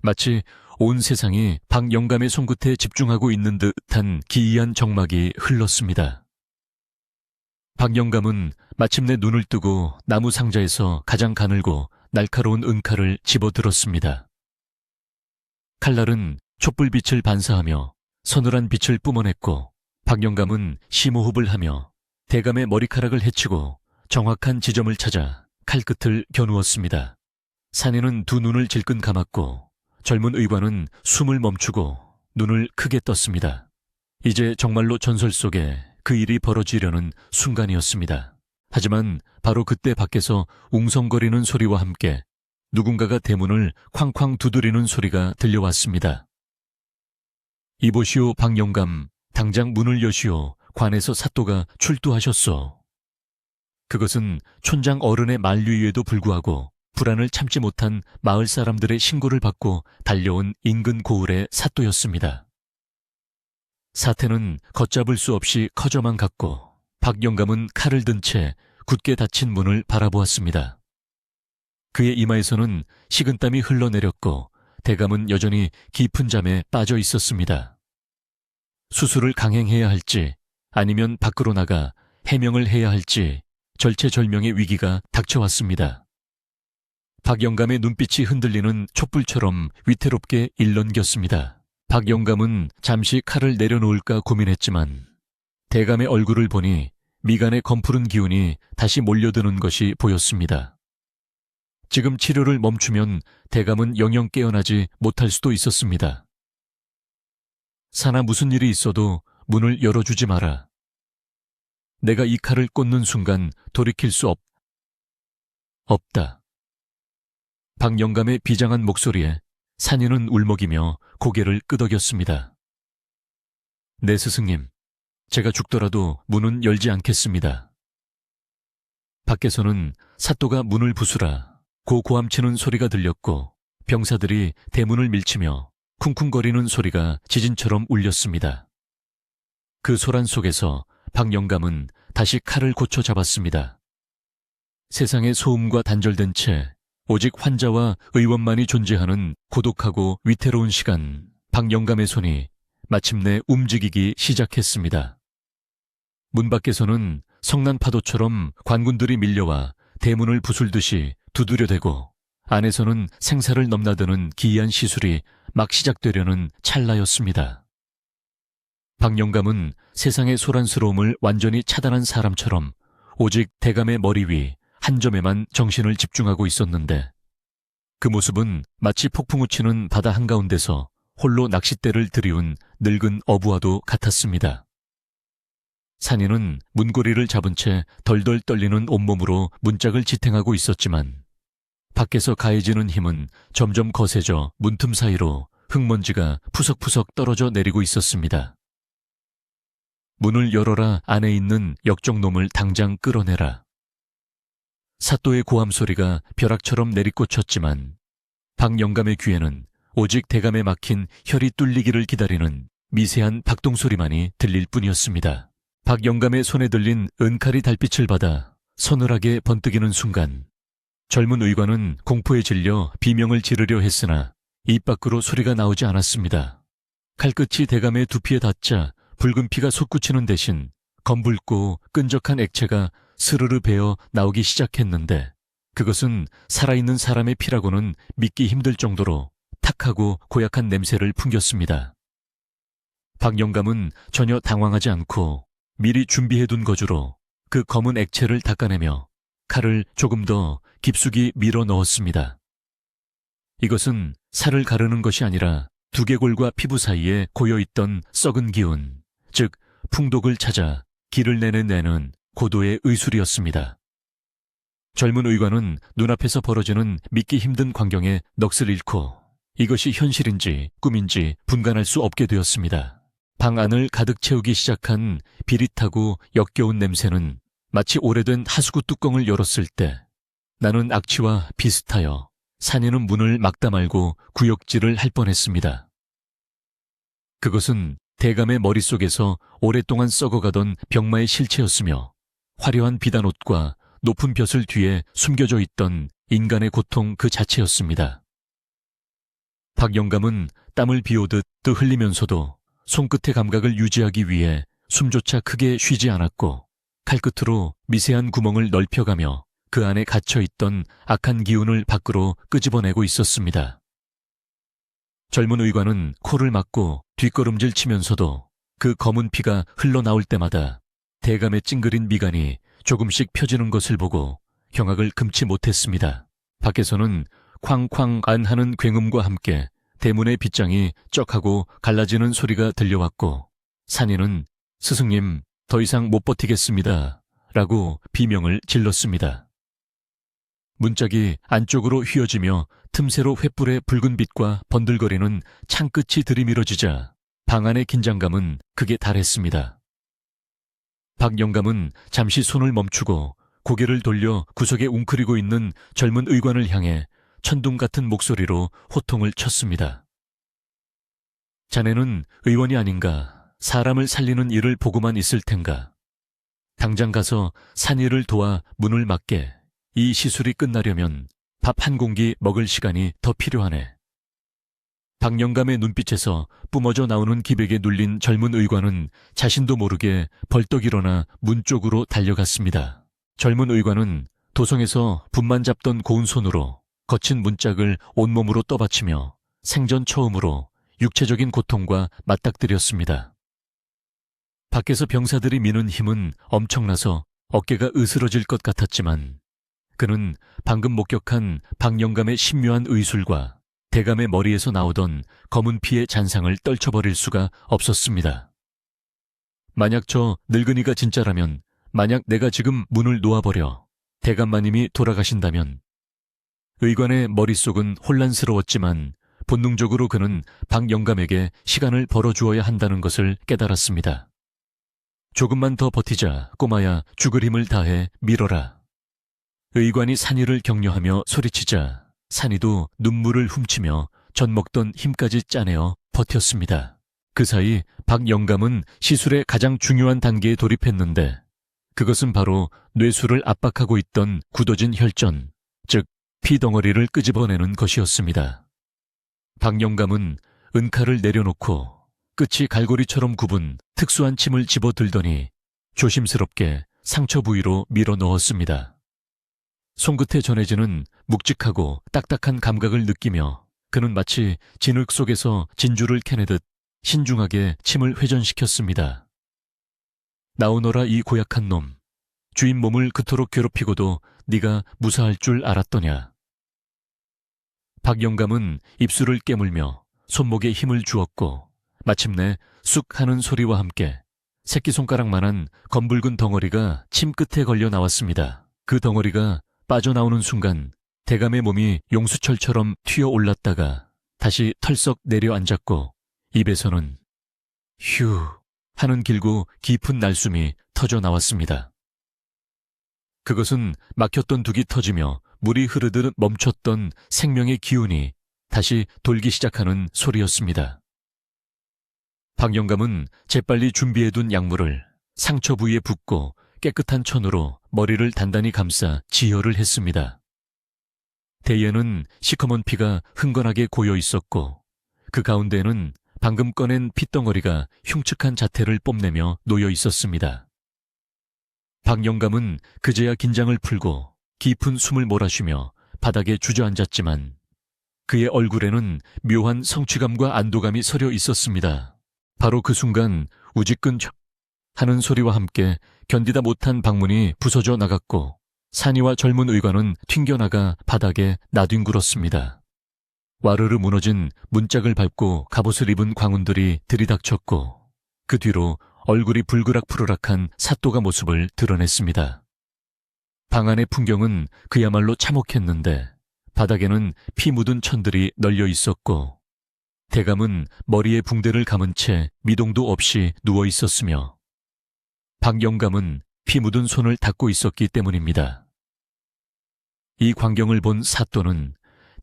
S1: 마치 온 세상이 박 영감의 손끝에 집중하고 있는 듯한 기이한 정막이 흘렀습니다. 박 영감은 마침내 눈을 뜨고 나무 상자에서 가장 가늘고 날카로운 은칼을 집어들었습니다. 칼날은 촛불빛을 반사하며 서늘한 빛을 뿜어냈고 박 영감은 심호흡을 하며 대감의 머리카락을 헤치고 정확한 지점을 찾아 칼끝을 겨누었습니다. 산이는 두 눈을 질끈 감았고 젊은 의관은 숨을 멈추고 눈을 크게 떴습니다. 이제 정말로 전설 속에 그 일이 벌어지려는 순간이었습니다. 하지만 바로 그때 밖에서 웅성거리는 소리와 함께 누군가가 대문을 쾅쾅 두드리는 소리가 들려왔습니다. 이보시오, 박 영감, 당장 문을 여시오. 관에서 사또가 출두하셨소. 그것은 촌장 어른의 만류에도 불구하고 불안을 참지 못한 마을 사람들의 신고를 받고 달려온 인근 고을의 사또였습니다. 사태는 걷잡을 수 없이 커져만 갔고 박 영감은 칼을 든 채 굳게 닫힌 문을 바라보았습니다. 그의 이마에서는 식은땀이 흘러내렸고 대감은 여전히 깊은 잠에 빠져 있었습니다. 수술을 강행해야 할지 아니면 밖으로 나가 해명을 해야 할지 절체절명의 위기가 닥쳐왔습니다. 박 영감의 눈빛이 흔들리는 촛불처럼 위태롭게 일렁겼습니다. 박 영감은 잠시 칼을 내려놓을까 고민했지만 대감의 얼굴을 보니 미간의 검푸른 기운이 다시 몰려드는 것이 보였습니다. 지금 치료를 멈추면 대감은 영영 깨어나지 못할 수도 있었습니다. 사나 무슨 일이 있어도 문을 열어주지 마라. 내가 이 칼을 꽂는 순간 돌이킬 수 없다. 박 영감의 비장한 목소리에 산이는 울먹이며 고개를 끄덕였습니다. 네, 스승님. 제가 죽더라도 문은 열지 않겠습니다. 밖에서는 사또가 문을 부수라 고함치는 소리가 들렸고 병사들이 대문을 밀치며 쿵쿵거리는 소리가 지진처럼 울렸습니다. 그 소란 속에서 박 영감은 다시 칼을 고쳐 잡았습니다. 세상의 소음과 단절된 채 오직 환자와 의원만이 존재하는 고독하고 위태로운 시간, 박 영감의 손이 마침내 움직이기 시작했습니다. 문 밖에서는 성난 파도처럼 관군들이 밀려와 대문을 부술듯이 두드려대고 안에서는 생사를 넘나드는 기이한 시술이 막 시작되려는 찰나였습니다. 박 영감은 세상의 소란스러움을 완전히 차단한 사람처럼 오직 대감의 머리 위 한 점에만 정신을 집중하고 있었는데 그 모습은 마치 폭풍우 치는 바다 한가운데서 홀로 낚싯대를 들이운 늙은 어부와도 같았습니다. 산이는 문고리를 잡은 채 덜덜 떨리는 온몸으로 문짝을 지탱하고 있었지만 밖에서 가해지는 힘은 점점 거세져 문틈 사이로 흙먼지가 푸석푸석 떨어져 내리고 있었습니다. 문을 열어라, 안에 있는 역적놈을 당장 끌어내라. 사또의 고함 소리가 벼락처럼 내리꽂혔지만 박 영감의 귀에는 오직 대감에 막힌 혈이 뚫리기를 기다리는 미세한 박동소리만이 들릴 뿐이었습니다. 박 영감의 손에 들린 은칼이 달빛을 받아 서늘하게 번뜩이는 순간 젊은 의관은 공포에 질려 비명을 지르려 했으나 입 밖으로 소리가 나오지 않았습니다. 칼끝이 대감의 두피에 닿자 붉은 피가 솟구치는 대신 검붉고 끈적한 액체가 스르르 베어 나오기 시작했는데 그것은 살아있는 사람의 피라고는 믿기 힘들 정도로 탁하고 고약한 냄새를 풍겼습니다. 박 영감은 전혀 당황하지 않고 미리 준비해둔 거주로 그 검은 액체를 닦아내며 칼을 조금 더 깊숙이 밀어 넣었습니다. 이것은 살을 가르는 것이 아니라 두개골과 피부 사이에 고여있던 썩은 기운, 즉 풍독을 찾아 기를 내는 고도의 의술이었습니다. 젊은 의관은 눈앞에서 벌어지는 믿기 힘든 광경에 넋을 잃고 이것이 현실인지 꿈인지 분간할 수 없게 되었습니다. 방 안을 가득 채우기 시작한 비릿하고 역겨운 냄새는 마치 오래된 하수구 뚜껑을 열었을 때 나는 악취와 비슷하여 산이는 문을 막다 말고 구역질을 할 뻔했습니다. 그것은 대감의 머릿속에서 오랫동안 썩어가던 병마의 실체였으며 화려한 비단옷과 높은 벼슬 뒤에 숨겨져 있던 인간의 고통 그 자체였습니다. 박 영감은 땀을 비오듯 뜨 흘리면서도 손끝의 감각을 유지하기 위해 숨조차 크게 쉬지 않았고 칼끝으로 미세한 구멍을 넓혀가며 그 안에 갇혀있던 악한 기운을 밖으로 끄집어내고 있었습니다. 젊은 의관은 코를 막고 뒷걸음질 치면서도 그 검은 피가 흘러나올 때마다 대감의 찡그린 미간이 조금씩 펴지는 것을 보고 경악을 금치 못했습니다. 밖에서는 쾅쾅 안하는 굉음과 함께 대문의 빗장이 쩍하고 갈라지는 소리가 들려왔고 산이는 스승님 더 이상 못 버티겠습니다 라고 비명을 질렀습니다. 문짝이 안쪽으로 휘어지며 틈새로 횃불의 붉은 빛과 번들거리는 창끝이 들이밀어지자 방 안의 긴장감은 극에 달했습니다. 박 영감은 잠시 손을 멈추고 고개를 돌려 구석에 웅크리고 있는 젊은 의관을 향해 천둥 같은 목소리로 호통을 쳤습니다. 자네는 의원이 아닌가, 사람을 살리는 일을 보고만 있을 텐가. 당장 가서 산이를 도와 문을 막게. 이 시술이 끝나려면 밥 한 공기 먹을 시간이 더 필요하네. 박 영감의 눈빛에서 뿜어져 나오는 기백에 눌린 젊은 의관은 자신도 모르게 벌떡 일어나 문 쪽으로 달려갔습니다. 젊은 의관은 도성에서 분만 잡던 고운 손으로 거친 문짝을 온몸으로 떠받치며 생전 처음으로 육체적인 고통과 맞닥뜨렸습니다. 밖에서 병사들이 미는 힘은 엄청나서 어깨가 으스러질 것 같았지만 그는 방금 목격한 박 영감의 신묘한 의술과 대감의 머리에서 나오던 검은 피의 잔상을 떨쳐버릴 수가 없었습니다. 만약 저 늙은이가 진짜라면, 만약 내가 지금 문을 놓아버려 대감마님이 돌아가신다면, 의관의 머릿속은 혼란스러웠지만 본능적으로 그는 박 영감에게 시간을 벌어주어야 한다는 것을 깨달았습니다. 조금만 더 버티자, 꼬마야. 죽을 힘을 다해 밀어라. 의관이 산이를 격려하며 소리치자 산이도 눈물을 훔치며 전 먹던 힘까지 짜내어 버텼습니다. 그 사이 박 영감은 시술의 가장 중요한 단계에 돌입했는데 그것은 바로 뇌수를 압박하고 있던 굳어진 혈전, 즉 피덩어리를 끄집어내는 것이었습니다. 박 영감은 은칼을 내려놓고 끝이 갈고리처럼 굽은 특수한 침을 집어들더니 조심스럽게 상처 부위로 밀어 넣었습니다. 손끝에 전해지는 묵직하고 딱딱한 감각을 느끼며 그는 마치 진흙 속에서 진주를 캐내듯 신중하게 침을 회전시켰습니다. 나오너라 이 고약한 놈. 주인 몸을 그토록 괴롭히고도 네가 무사할 줄 알았더냐. 박 영감은 입술을 깨물며 손목에 힘을 주었고 마침내 쑥 하는 소리와 함께 새끼손가락만한 검붉은 덩어리가 침 끝에 걸려 나왔습니다. 그 덩어리가 빠져나오는 순간 대감의 몸이 용수철처럼 튀어 올랐다가 다시 털썩 내려앉았고 입에서는 휴 하는 길고 깊은 날숨이 터져 나왔습니다. 그것은 막혔던 둑이 터지며 물이 흐르듯 멈췄던 생명의 기운이 다시 돌기 시작하는 소리였습니다. 박 영감은 재빨리 준비해둔 약물을 상처 부위에 붓고 깨끗한 천으로 머리를 단단히 감싸 지혈을 했습니다. 대에는 시커먼 피가 흥건하게 고여 있었고 그 가운데에는 방금 꺼낸 핏덩어리가 흉측한 자태를 뽐내며 놓여 있었습니다. 박 영감은 그제야 긴장을 풀고 깊은 숨을 몰아쉬며 바닥에 주저앉았지만 그의 얼굴에는 묘한 성취감과 안도감이 서려 있었습니다. 바로 그 순간 우지끈 하는 소리와 함께 견디다 못한 방문이 부서져 나갔고 산이와 젊은 의관은 튕겨나가 바닥에 나뒹굴었습니다. 와르르 무너진 문짝을 밟고 갑옷을 입은 광운들이 들이닥쳤고 그 뒤로 얼굴이 불그락푸르락한 사또가 모습을 드러냈습니다. 방 안의 풍경은 그야말로 참혹했는데 바닥에는 피 묻은 천들이 널려 있었고 대감은 머리에 붕대를 감은 채 미동도 없이 누워 있었으며 박영감은 피 묻은 손을 닦고 있었기 때문입니다. 이 광경을 본 사또는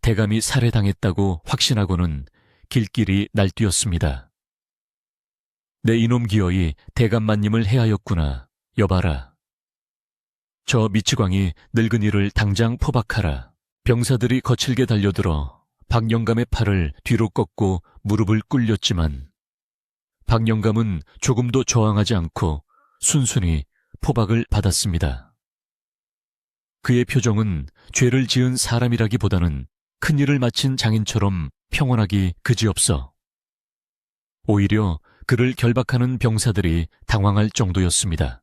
S1: 대감이 살해당했다고 확신하고는 길길이 날뛰었습니다. 내 이놈 기어이 대감마님을 해하였구나. 여봐라. 저 미치광이 늙은이를 당장 포박하라. 병사들이 거칠게 달려들어 박영감의 팔을 뒤로 꺾고 무릎을 꿇렸지만 박영감은 조금도 저항하지 않고 순순히 포박을 받았습니다. 그의 표정은 죄를 지은 사람이라기보다는 큰일을 마친 장인처럼 평온하기 그지없어 오히려 그를 결박하는 병사들이 당황할 정도였습니다.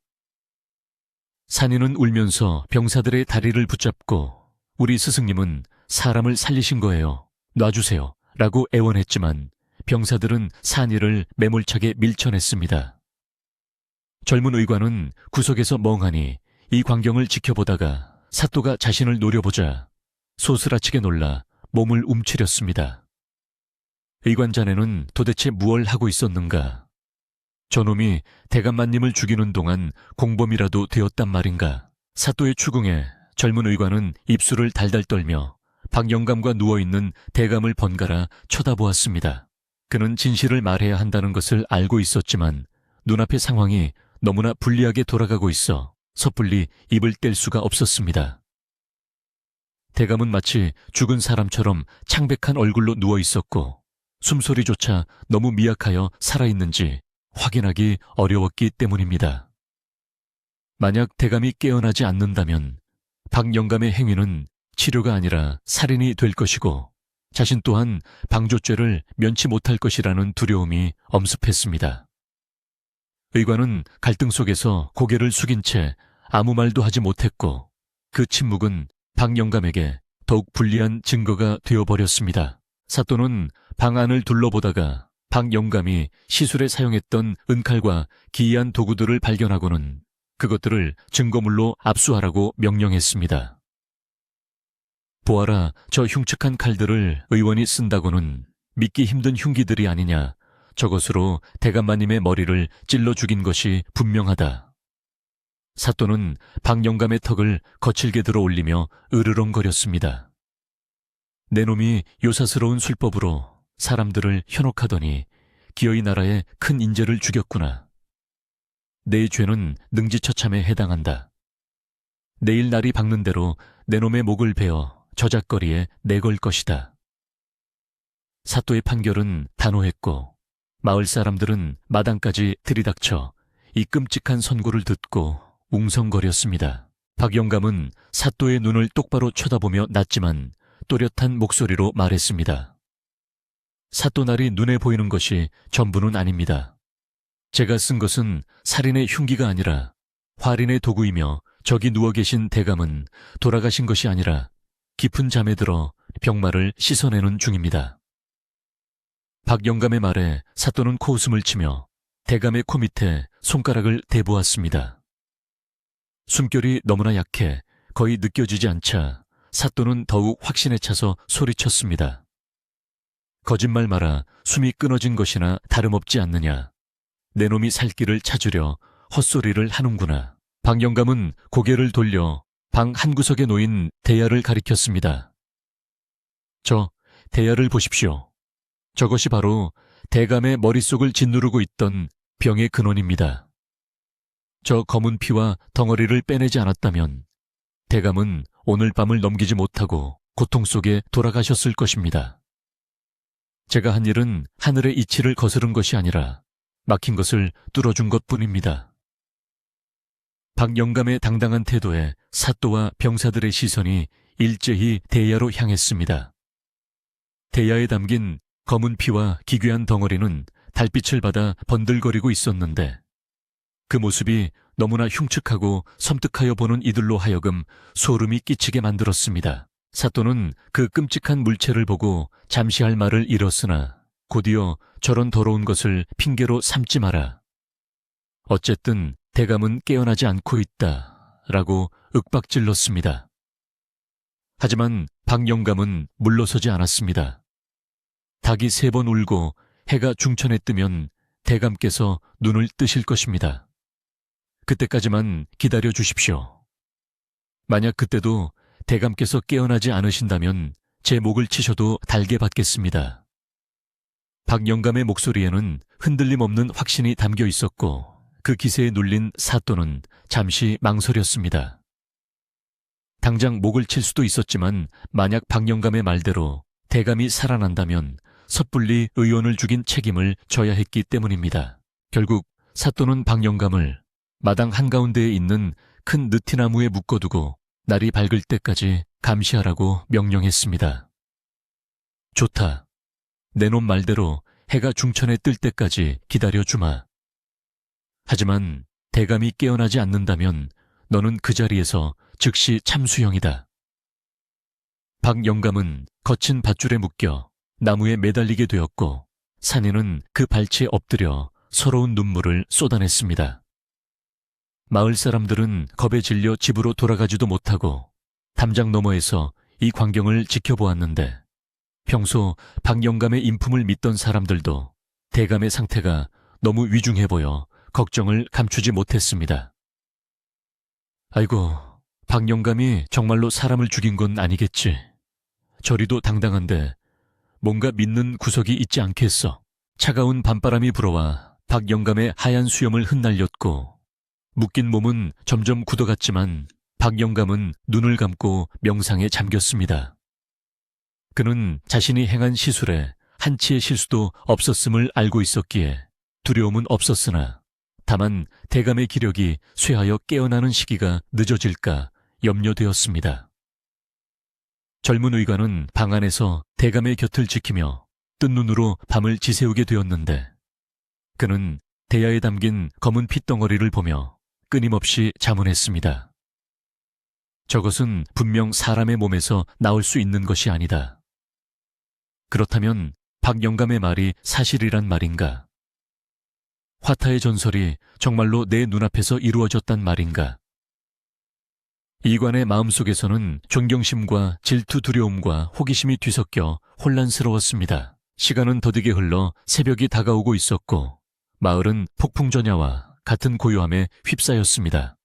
S1: 산이는 울면서 병사들의 다리를 붙잡고 우리 스승님은 사람을 살리신 거예요. 놔주세요. 라고 애원했지만 병사들은 산이를 매몰차게 밀쳐냈습니다. 젊은 의관은 구석에서 멍하니 이 광경을 지켜보다가 사또가 자신을 노려보자 소스라치게 놀라 몸을 움츠렸습니다. 의관 자네는 도대체 무얼 하고 있었는가? 저놈이 대감마님을 죽이는 동안 공범이라도 되었단 말인가? 사또의 추궁에 젊은 의관은 입술을 달달 떨며 박영감과 누워있는 대감을 번갈아 쳐다보았습니다. 그는 진실을 말해야 한다는 것을 알고 있었지만 눈앞의 상황이 너무나 불리하게 돌아가고 있어 섣불리 입을 뗄 수가 없었습니다. 대감은 마치 죽은 사람처럼 창백한 얼굴로 누워있었고 숨소리조차 너무 미약하여 살아있는지 확인하기 어려웠기 때문입니다. 만약 대감이 깨어나지 않는다면 박영감의 행위는 치료가 아니라 살인이 될 것이고 자신 또한 방조죄를 면치 못할 것이라는 두려움이 엄습했습니다. 의관은 갈등 속에서 고개를 숙인 채 아무 말도 하지 못했고 그 침묵은 박영감에게 더욱 불리한 증거가 되어버렸습니다. 사또는 방 안을 둘러보다가 박영감이 시술에 사용했던 은칼과 기이한 도구들을 발견하고는 그것들을 증거물로 압수하라고 명령했습니다. 보아라, 저 흉측한 칼들을 의원이 쓴다고는 믿기 힘든 흉기들이 아니냐. 저것으로 대감마님의 머리를 찔러 죽인 것이 분명하다. 사또는 박영감의 턱을 거칠게 들어 올리며 으르렁거렸습니다. 내 놈이 요사스러운 술법으로 사람들을 현혹하더니 기어이 나라에 큰 인재를 죽였구나. 내 죄는 능지처참에 해당한다. 내일 날이 밝는 대로 내 놈의 목을 베어 저작거리에 내걸 것이다. 사또의 판결은 단호했고 마을 사람들은 마당까지 들이닥쳐 이 끔찍한 선고를 듣고 웅성거렸습니다. 박영감은 사또의 눈을 똑바로 쳐다보며 낮지만 또렷한 목소리로 말했습니다. 사또날이 눈에 보이는 것이 전부는 아닙니다. 제가 쓴 것은 살인의 흉기가 아니라 활인의 도구이며 저기 누워 계신 대감은 돌아가신 것이 아니라 깊은 잠에 들어 병마를 씻어내는 중입니다. 박영감의 말에 사또는 코웃음을 치며 대감의 코 밑에 손가락을 대보았습니다. 숨결이 너무나 약해 거의 느껴지지 않자 사또는 더욱 확신에 차서 소리쳤습니다. 거짓말 마라. 숨이 끊어진 것이나 다름없지 않느냐. 내 놈이 살 길을 찾으려 헛소리를 하는구나. 박영감은 고개를 돌려 방 한구석에 놓인 대야를 가리켰습니다. 저 대야를 보십시오. 저것이 바로 대감의 머릿속을 짓누르고 있던 병의 근원입니다. 저 검은 피와 덩어리를 빼내지 않았다면 대감은 오늘 밤을 넘기지 못하고 고통 속에 돌아가셨을 것입니다. 제가 한 일은 하늘의 이치를 거스른 것이 아니라 막힌 것을 뚫어준 것뿐입니다. 박영감의 당당한 태도에 사또와 병사들의 시선이 일제히 대야로 향했습니다. 대야에 담긴 검은 피와 기괴한 덩어리는 달빛을 받아 번들거리고 있었는데 그 모습이 너무나 흉측하고 섬뜩하여 보는 이들로 하여금 소름이 끼치게 만들었습니다. 사또는 그 끔찍한 물체를 보고 잠시 할 말을 잃었으나 곧이어 저런 더러운 것을 핑계로 삼지 마라. 어쨌든 대감은 깨어나지 않고 있다 라고 윽박질렀습니다. 하지만 박 영감은 물러서지 않았습니다. 닭이 3번 울고 해가 중천에 뜨면 대감께서 눈을 뜨실 것입니다. 그때까지만 기다려 주십시오. 만약 그때도 대감께서 깨어나지 않으신다면 제 목을 치셔도 달게 받겠습니다. 박 영감의 목소리에는 흔들림 없는 확신이 담겨 있었고 그 기세에 눌린 사또는 잠시 망설였습니다. 당장 목을 칠 수도 있었지만 만약 박 영감의 말대로 대감이 살아난다면 섣불리 의원을 죽인 책임을 져야 했기 때문입니다. 결국 사또는 박 영감을 마당 한가운데에 있는 큰 느티나무에 묶어두고 날이 밝을 때까지 감시하라고 명령했습니다. 좋다. 내 놈 말대로 해가 중천에 뜰 때까지 기다려주마. 하지만 대감이 깨어나지 않는다면 너는 그 자리에서 즉시 참수형이다. 박 영감은 거친 밧줄에 묶여 나무에 매달리게 되었고 산이는 그 발치에 엎드려 서러운 눈물을 쏟아냈습니다. 마을 사람들은 겁에 질려 집으로 돌아가지도 못하고 담장 너머에서 이 광경을 지켜보았는데 평소 박 영감의 인품을 믿던 사람들도 대감의 상태가 너무 위중해 보여 걱정을 감추지 못했습니다. 아이고, 박 영감이 정말로 사람을 죽인 건 아니겠지. 저리도 당당한데 뭔가 믿는 구석이 있지 않겠어. 차가운 밤바람이 불어와 박 영감의 하얀 수염을 흩날렸고 묶인 몸은 점점 굳어갔지만 박 영감은 눈을 감고 명상에 잠겼습니다. 그는 자신이 행한 시술에 한치의 실수도 없었음을 알고 있었기에 두려움은 없었으나 다만 대감의 기력이 쇠하여 깨어나는 시기가 늦어질까 염려되었습니다. 젊은 의관은 방 안에서 대감의 곁을 지키며 뜬 눈으로 밤을 지새우게 되었는데 그는 대야에 담긴 검은 핏덩어리를 보며 끊임없이 자문했습니다. 저것은 분명 사람의 몸에서 나올 수 있는 것이 아니다. 그렇다면 박 영감의 말이 사실이란 말인가? 화타의 전설이 정말로 내 눈앞에서 이루어졌단 말인가? 이관의 마음속에서는 존경심과 질투 두려움과 호기심이 뒤섞여 혼란스러웠습니다. 시간은 더디게 흘러 새벽이 다가오고 있었고 마을은 폭풍전야와 같은 고요함에 휩싸였습니다.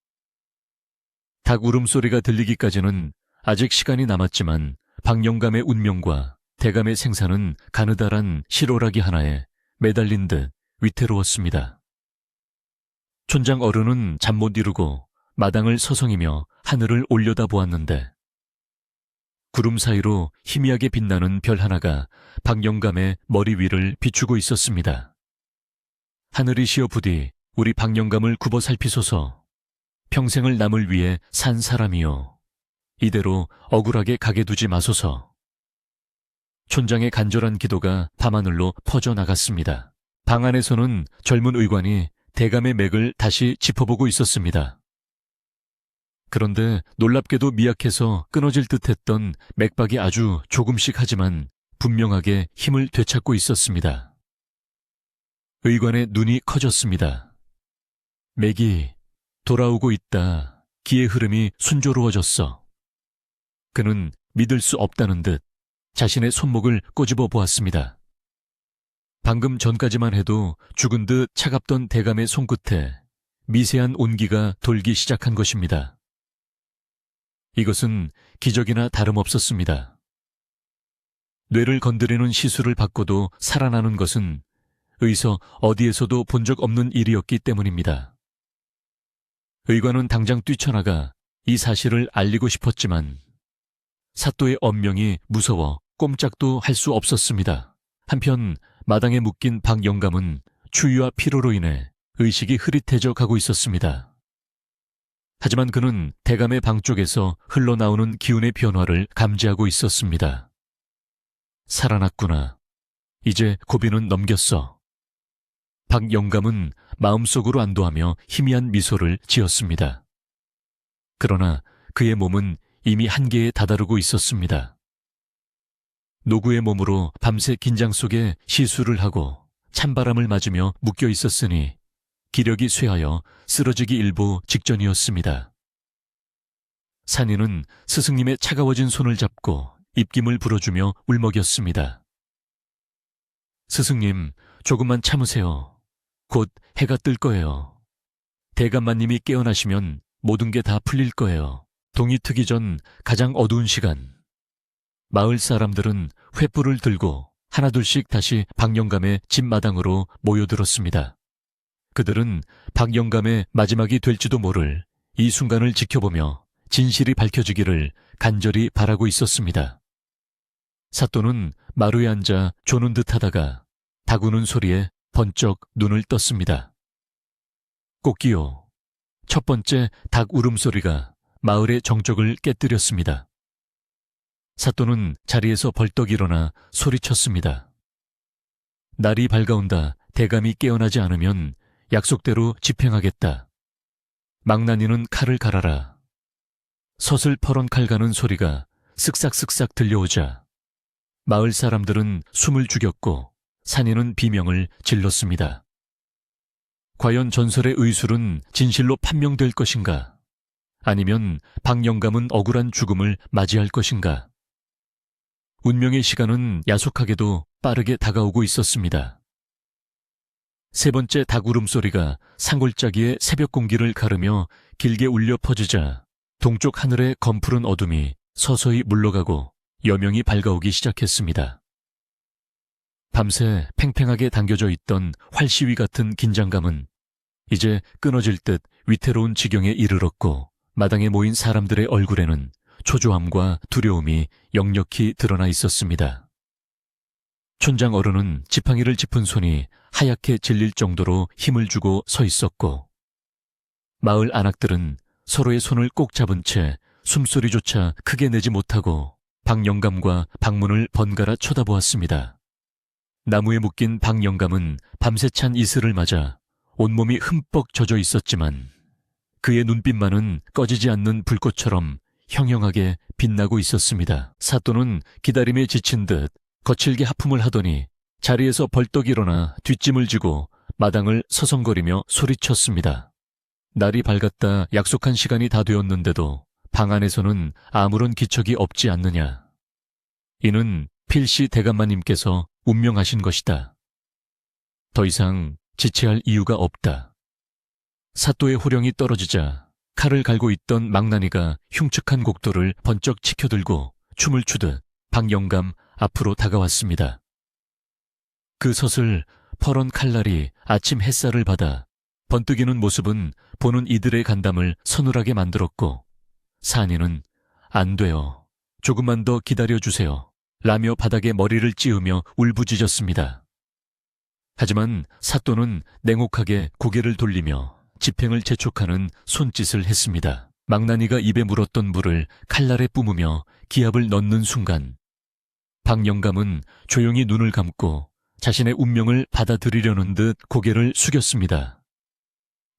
S1: 닭 울음소리가 들리기까지는 아직 시간이 남았지만 박 영감의 운명과 대감의 생사는 가느다란 실오라기 하나에 매달린 듯 위태로웠습니다. 촌장 어른은 잠 못 이루고 마당을 서성이며 하늘을 올려다보았는데 구름 사이로 희미하게 빛나는 별 하나가 박 영감의 머리 위를 비추고 있었습니다. 하늘이 시어 부디 우리 박 영감을 굽어 살피소서. 평생을 남을 위해 산 사람이요. 이대로 억울하게 가게 두지 마소서. 촌장의 간절한 기도가 밤하늘로 퍼져나갔습니다. 방 안에서는 젊은 의관이 대감의 맥을 다시 짚어보고 있었습니다. 그런데 놀랍게도 미약해서 끊어질 듯했던 맥박이 아주 조금씩 하지만 분명하게 힘을 되찾고 있었습니다. 의관의 눈이 커졌습니다. 맥이 돌아오고 있다. 기의 흐름이 순조로워졌어. 그는 믿을 수 없다는 듯 자신의 손목을 꼬집어 보았습니다. 방금 전까지만 해도 죽은 듯 차갑던 대감의 손끝에 미세한 온기가 돌기 시작한 것입니다. 이것은 기적이나 다름없었습니다. 뇌를 건드리는 시술을 받고도 살아나는 것은 의서 어디에서도 본 적 없는 일이었기 때문입니다. 의관은 당장 뛰쳐나가 이 사실을 알리고 싶었지만 사또의 언명이 무서워 꼼짝도 할 수 없었습니다. 한편 마당에 묶인 박 영감은 추위와 피로로 인해 의식이 흐릿해져 가고 있었습니다. 하지만 그는 대감의 방 쪽에서 흘러나오는 기운의 변화를 감지하고 있었습니다. 살아났구나. 이제 고비는 넘겼어. 박 영감은 마음속으로 안도하며 희미한 미소를 지었습니다. 그러나 그의 몸은 이미 한계에 다다르고 있었습니다. 노구의 몸으로 밤새 긴장 속에 시술을 하고 찬바람을 맞으며 묶여 있었으니 기력이 쇠하여 쓰러지기 일보 직전이었습니다. 산이는 스승님의 차가워진 손을 잡고 입김을 불어주며 울먹였습니다. 스승님, 조금만 참으세요. 곧 해가 뜰 거예요. 대감마님이 깨어나시면 모든 게 다 풀릴 거예요. 동이 트기 전 가장 어두운 시간. 마을 사람들은 횃불을 들고 하나둘씩 다시 박영감의 집 마당으로 모여들었습니다. 그들은 박영감의 마지막이 될지도 모를 이 순간을 지켜보며 진실이 밝혀지기를 간절히 바라고 있었습니다. 사또는 마루에 앉아 조는 듯 하다가 닭 우는 소리에 번쩍 눈을 떴습니다. 꽃기요. 첫 번째 닭 울음소리가 마을의 정적을 깨뜨렸습니다. 사또는 자리에서 벌떡 일어나 소리쳤습니다. 날이 밝아온다. 대감이 깨어나지 않으면 약속대로 집행하겠다. 망나니는 칼을 갈아라. 섯을 퍼런 칼 가는 소리가 쓱싹쓱싹 들려오자 마을 사람들은 숨을 죽였고 산이는 비명을 질렀습니다. 과연 전설의 의술은 진실로 판명될 것인가? 아니면 박영감은 억울한 죽음을 맞이할 것인가? 운명의 시간은 야속하게도 빠르게 다가오고 있었습니다. 세 번째 닭 울음소리가 산골짜기의 새벽 공기를 가르며 길게 울려 퍼지자 동쪽 하늘의 검푸른 어둠이 서서히 물러가고 여명이 밝아오기 시작했습니다. 밤새 팽팽하게 당겨져 있던 활시위 같은 긴장감은 이제 끊어질 듯 위태로운 지경에 이르렀고 마당에 모인 사람들의 얼굴에는 초조함과 두려움이 역력히 드러나 있었습니다. 촌장 어른은 지팡이를 짚은 손이 하얗게 질릴 정도로 힘을 주고 서 있었고 마을 안악들은 서로의 손을 꼭 잡은 채 숨소리조차 크게 내지 못하고 박영감과 방문을 번갈아 쳐다보았습니다. 나무에 묶인 박영감은 밤새 찬 이슬을 맞아 온몸이 흠뻑 젖어 있었지만 그의 눈빛만은 꺼지지 않는 불꽃처럼 형형하게 빛나고 있었습니다. 사또는 기다림에 지친 듯 거칠게 하품을 하더니 자리에서 벌떡 일어나 뒷짐을 지고 마당을 서성거리며 소리쳤습니다. 날이 밝았다. 약속한 시간이 다 되었는데도 방 안에서는 아무런 기척이 없지 않느냐. 이는 필시 대감마님께서 운명하신 것이다. 더 이상 지체할 이유가 없다. 사또의 호령이 떨어지자 칼을 갈고 있던 망나니가 흉측한 곡도를 번쩍 치켜들고 춤을 추듯 박영감 앞으로 다가왔습니다. 그 섯을 퍼런 칼날이 아침 햇살을 받아 번뜩이는 모습은 보는 이들의 간담을 서늘하게 만들었고 산이는 안 돼요. 조금만 더 기다려주세요. 라며 바닥에 머리를 찌우며 울부짖었습니다. 하지만 사또는 냉혹하게 고개를 돌리며 집행을 재촉하는 손짓을 했습니다. 망나니가 입에 물었던 물을 칼날에 뿜으며 기압을 넣는 순간 박영감은 조용히 눈을 감고 자신의 운명을 받아들이려는 듯 고개를 숙였습니다.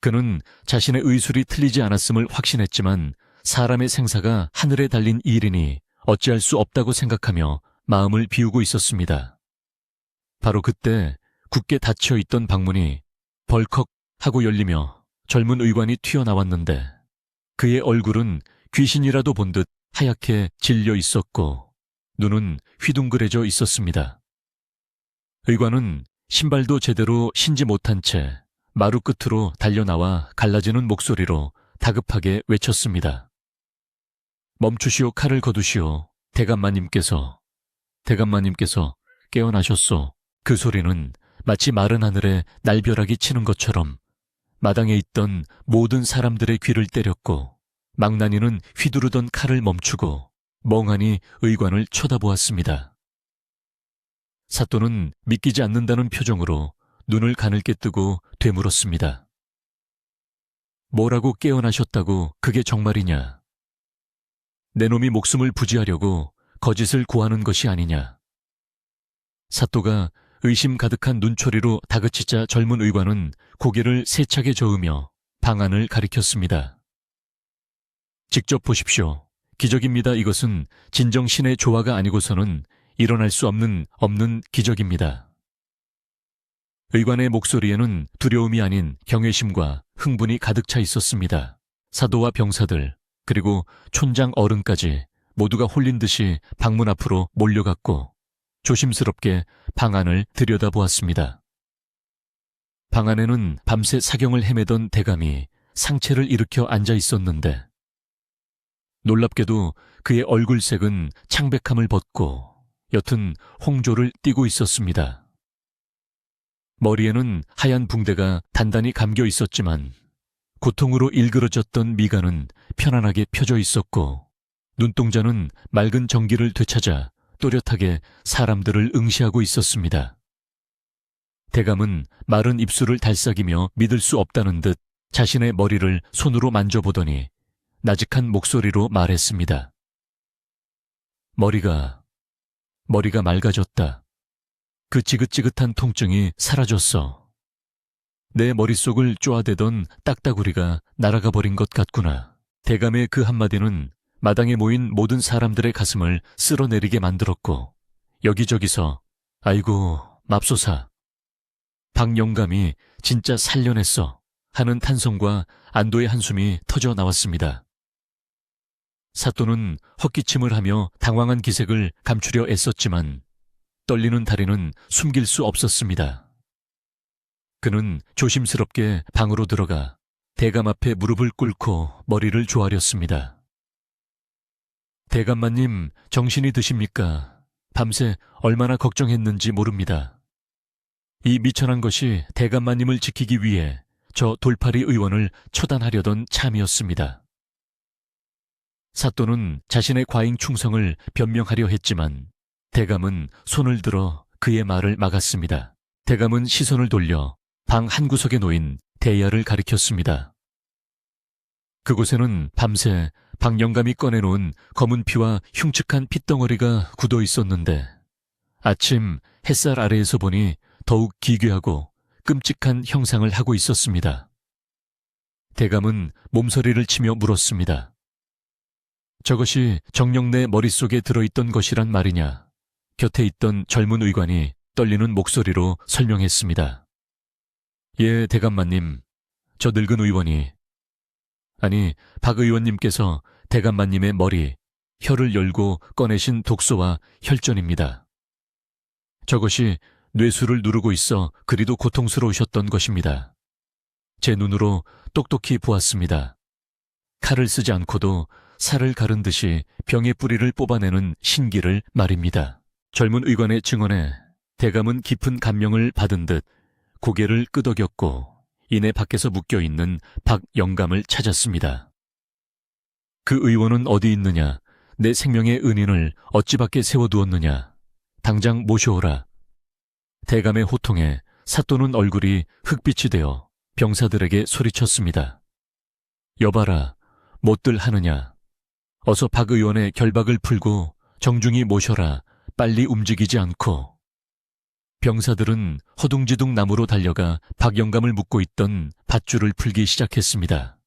S1: 그는 자신의 의술이 틀리지 않았음을 확신했지만 사람의 생사가 하늘에 달린 일이니 어찌할 수 없다고 생각하며 마음을 비우고 있었습니다. 바로 그때 굳게 닫혀있던 방문이 벌컥 하고 열리며 젊은 의관이 튀어나왔는데 그의 얼굴은 귀신이라도 본 듯 하얗게 질려 있었고 눈은 휘둥그레져 있었습니다. 의관은 신발도 제대로 신지 못한 채 마루 끝으로 달려나와 갈라지는 목소리로 다급하게 외쳤습니다. 멈추시오. 칼을 거두시오. 대감마님께서 깨어나셨소. 그 소리는 마치 마른 하늘에 날벼락이 치는 것처럼 마당에 있던 모든 사람들의 귀를 때렸고 망나니는 휘두르던 칼을 멈추고 멍하니 의관을 쳐다보았습니다. 사또는 믿기지 않는다는 표정으로 눈을 가늘게 뜨고 되물었습니다. 뭐라고 깨어나셨다고 그게 정말이냐? 내 놈이 목숨을 부지하려고 거짓을 고하는 것이 아니냐? 사또가 의심 가득한 눈초리로 다그치자 젊은 의관은 고개를 세차게 저으며 방안을 가리켰습니다. 직접 보십시오. 기적입니다. 이것은 진정 신의 조화가 아니고서는 일어날 수 없는 기적입니다. 의관의 목소리에는 두려움이 아닌 경외심과 흥분이 가득 차 있었습니다. 사도와 병사들, 그리고 촌장 어른까지 모두가 홀린 듯이 방문 앞으로 몰려갔고 조심스럽게 방안을 들여다보았습니다. 방 안에는 밤새 사경을 헤매던 대감이 상체를 일으켜 앉아 있었는데 놀랍게도 그의 얼굴색은 창백함을 벗고 옅은 홍조를 띠고 있었습니다. 머리에는 하얀 붕대가 단단히 감겨 있었지만 고통으로 일그러졌던 미간은 편안하게 펴져 있었고 눈동자는 맑은 정기를 되찾아 또렷하게 사람들을 응시하고 있었습니다. 대감은 마른 입술을 달싹이며 믿을 수 없다는 듯 자신의 머리를 손으로 만져보더니 나직한 목소리로 말했습니다. 머리가 맑아졌다. 그 지긋지긋한 통증이 사라졌어. 내 머릿속을 쪼아대던 딱따구리가 날아가 버린 것 같구나. 대감의 그 한마디는 마당에 모인 모든 사람들의 가슴을 쓸어내리게 만들었고 여기저기서 아이고 맙소사, 박 영감이 진짜 살려냈어 하는 탄성과 안도의 한숨이 터져 나왔습니다. 사또는 헛기침을 하며 당황한 기색을 감추려 애썼지만 떨리는 다리는 숨길 수 없었습니다. 그는 조심스럽게 방으로 들어가 대감 앞에 무릎을 꿇고 머리를 조아렸습니다. 대감마님, 정신이 드십니까? 밤새 얼마나 걱정했는지 모릅니다. 이 미천한 것이 대감마님을 지키기 위해 저 돌팔이 의원을 처단하려던 참이었습니다. 사또는 자신의 과잉 충성을 변명하려 했지만 대감은 손을 들어 그의 말을 막았습니다. 대감은 시선을 돌려 방 한구석에 놓인 대야를 가리켰습니다. 그곳에는 밤새 박 영감이 꺼내놓은 검은 피와 흉측한 핏덩어리가 굳어 있었는데 아침 햇살 아래에서 보니 더욱 기괴하고 끔찍한 형상을 하고 있었습니다. 대감은 몸서리를 치며 물었습니다. 저것이 정녕 내 머릿속에 들어있던 것이란 말이냐? 곁에 있던 젊은 의관이 떨리는 목소리로 설명했습니다. 예, 대감마님. 저 늙은 의원이, 아니, 박 의원님께서 대감마님의 머리, 혀를 열고 꺼내신 독소와 혈전입니다. 저것이 뇌수를 누르고 있어 그리도 고통스러우셨던 것입니다. 제 눈으로 똑똑히 보았습니다. 칼을 쓰지 않고도 살을 가른 듯이 병의 뿌리를 뽑아내는 신기를 말입니다. 젊은 의관의 증언에 대감은 깊은 감명을 받은 듯 고개를 끄덕였고 이내 밖에서 묶여있는 박 영감을 찾았습니다. 그 의원은 어디 있느냐? 내 생명의 은인을 어찌 밖에 세워두었느냐? 당장 모셔오라. 대감의 호통에 사또는 얼굴이 흑빛이 되어 병사들에게 소리쳤습니다. 여봐라, 못들 하느냐? 어서 박 의원의 결박을 풀고 정중히 모셔라. 빨리 움직이지 않고. 병사들은 허둥지둥 나무로 달려가 박 영감을 묶고 있던 밧줄을 풀기 시작했습니다.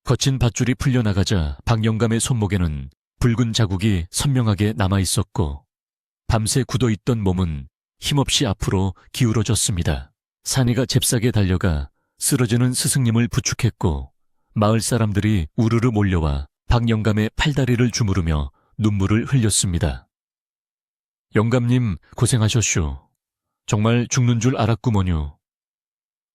S1: 거친 밧줄이 풀려나가자 박 영감의 손목에는 붉은 자국이 선명하게 남아있었고 밤새 굳어있던 몸은 힘없이 앞으로 기울어졌습니다. 산이가 잽싸게 달려가 쓰러지는 스승님을 부축했고 마을 사람들이 우르르 몰려와 박 영감의 팔다리를 주무르며 눈물을 흘렸습니다. 영감님 고생하셨슈. 정말 죽는 줄 알았구먼요.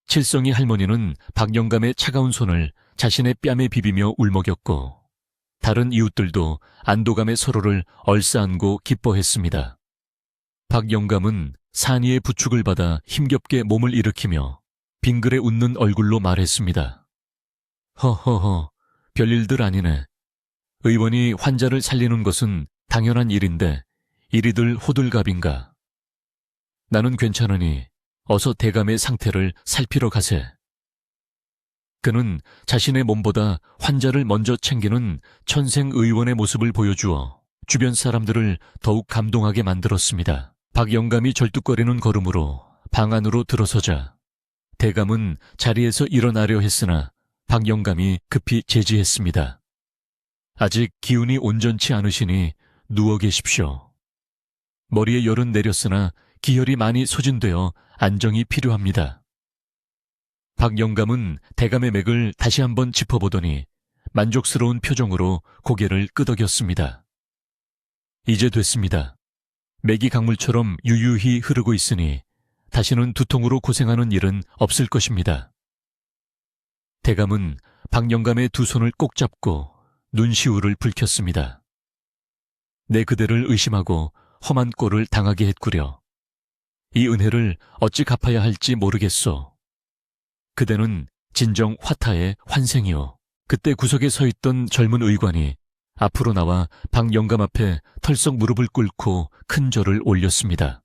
S1: 칠성이 할머니는 박 영감의 차가운 손을 자신의 뺨에 비비며 울먹였고 다른 이웃들도 안도감에 서로를 얼싸안고 기뻐했습니다. 박 영감은 산이의 부축을 받아 힘겹게 몸을 일으키며 빙그레 웃는 얼굴로 말했습니다. 허허허, 별일들 아니네. 의원이 환자를 살리는 것은 당연한 일인데 이리들 호들갑인가. 나는 괜찮으니 어서 대감의 상태를 살피러 가세. 그는 자신의 몸보다 환자를 먼저 챙기는 천생 의원의 모습을 보여주어 주변 사람들을 더욱 감동하게 만들었습니다. 박영감이 절뚝거리는 걸음으로 방 안으로 들어서자 대감은 자리에서 일어나려 했으나 박영감이 급히 제지했습니다. 아직 기운이 온전치 않으시니 누워 계십시오. 머리에 열은 내렸으나 기혈이 많이 소진되어 안정이 필요합니다. 박영감은 대감의 맥을 다시 한번 짚어보더니 만족스러운 표정으로 고개를 끄덕였습니다. 이제 됐습니다. 맥이 강물처럼 유유히 흐르고 있으니 다시는 두통으로 고생하는 일은 없을 것입니다. 대감은 박영감의 두 손을 꼭 잡고 눈시울을 붉혔습니다. 내 그대를 의심하고 험한 꼴을 당하게 했구려. 이 은혜를 어찌 갚아야 할지 모르겠소. 그대는 진정 화타의 환생이오. 그때 구석에 서 있던 젊은 의관이 앞으로 나와 박영감 앞에 털썩 무릎을 꿇고 큰 절을 올렸습니다.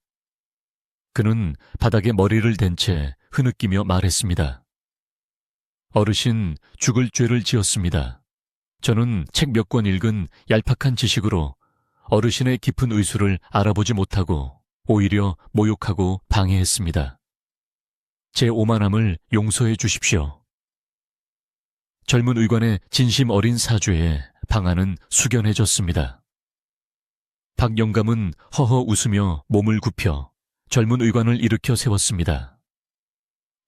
S1: 그는 바닥에 머리를 댄 채 흐느끼며 말했습니다. 어르신, 죽을 죄를 지었습니다. 저는 책 몇 권 읽은 얄팍한 지식으로 어르신의 깊은 의술을 알아보지 못하고 오히려 모욕하고 방해했습니다. 제 오만함을 용서해 주십시오. 젊은 의관의 진심 어린 사죄에 방안은 숙연해졌습니다. 박영감은 허허 웃으며 몸을 굽혀 젊은 의관을 일으켜 세웠습니다.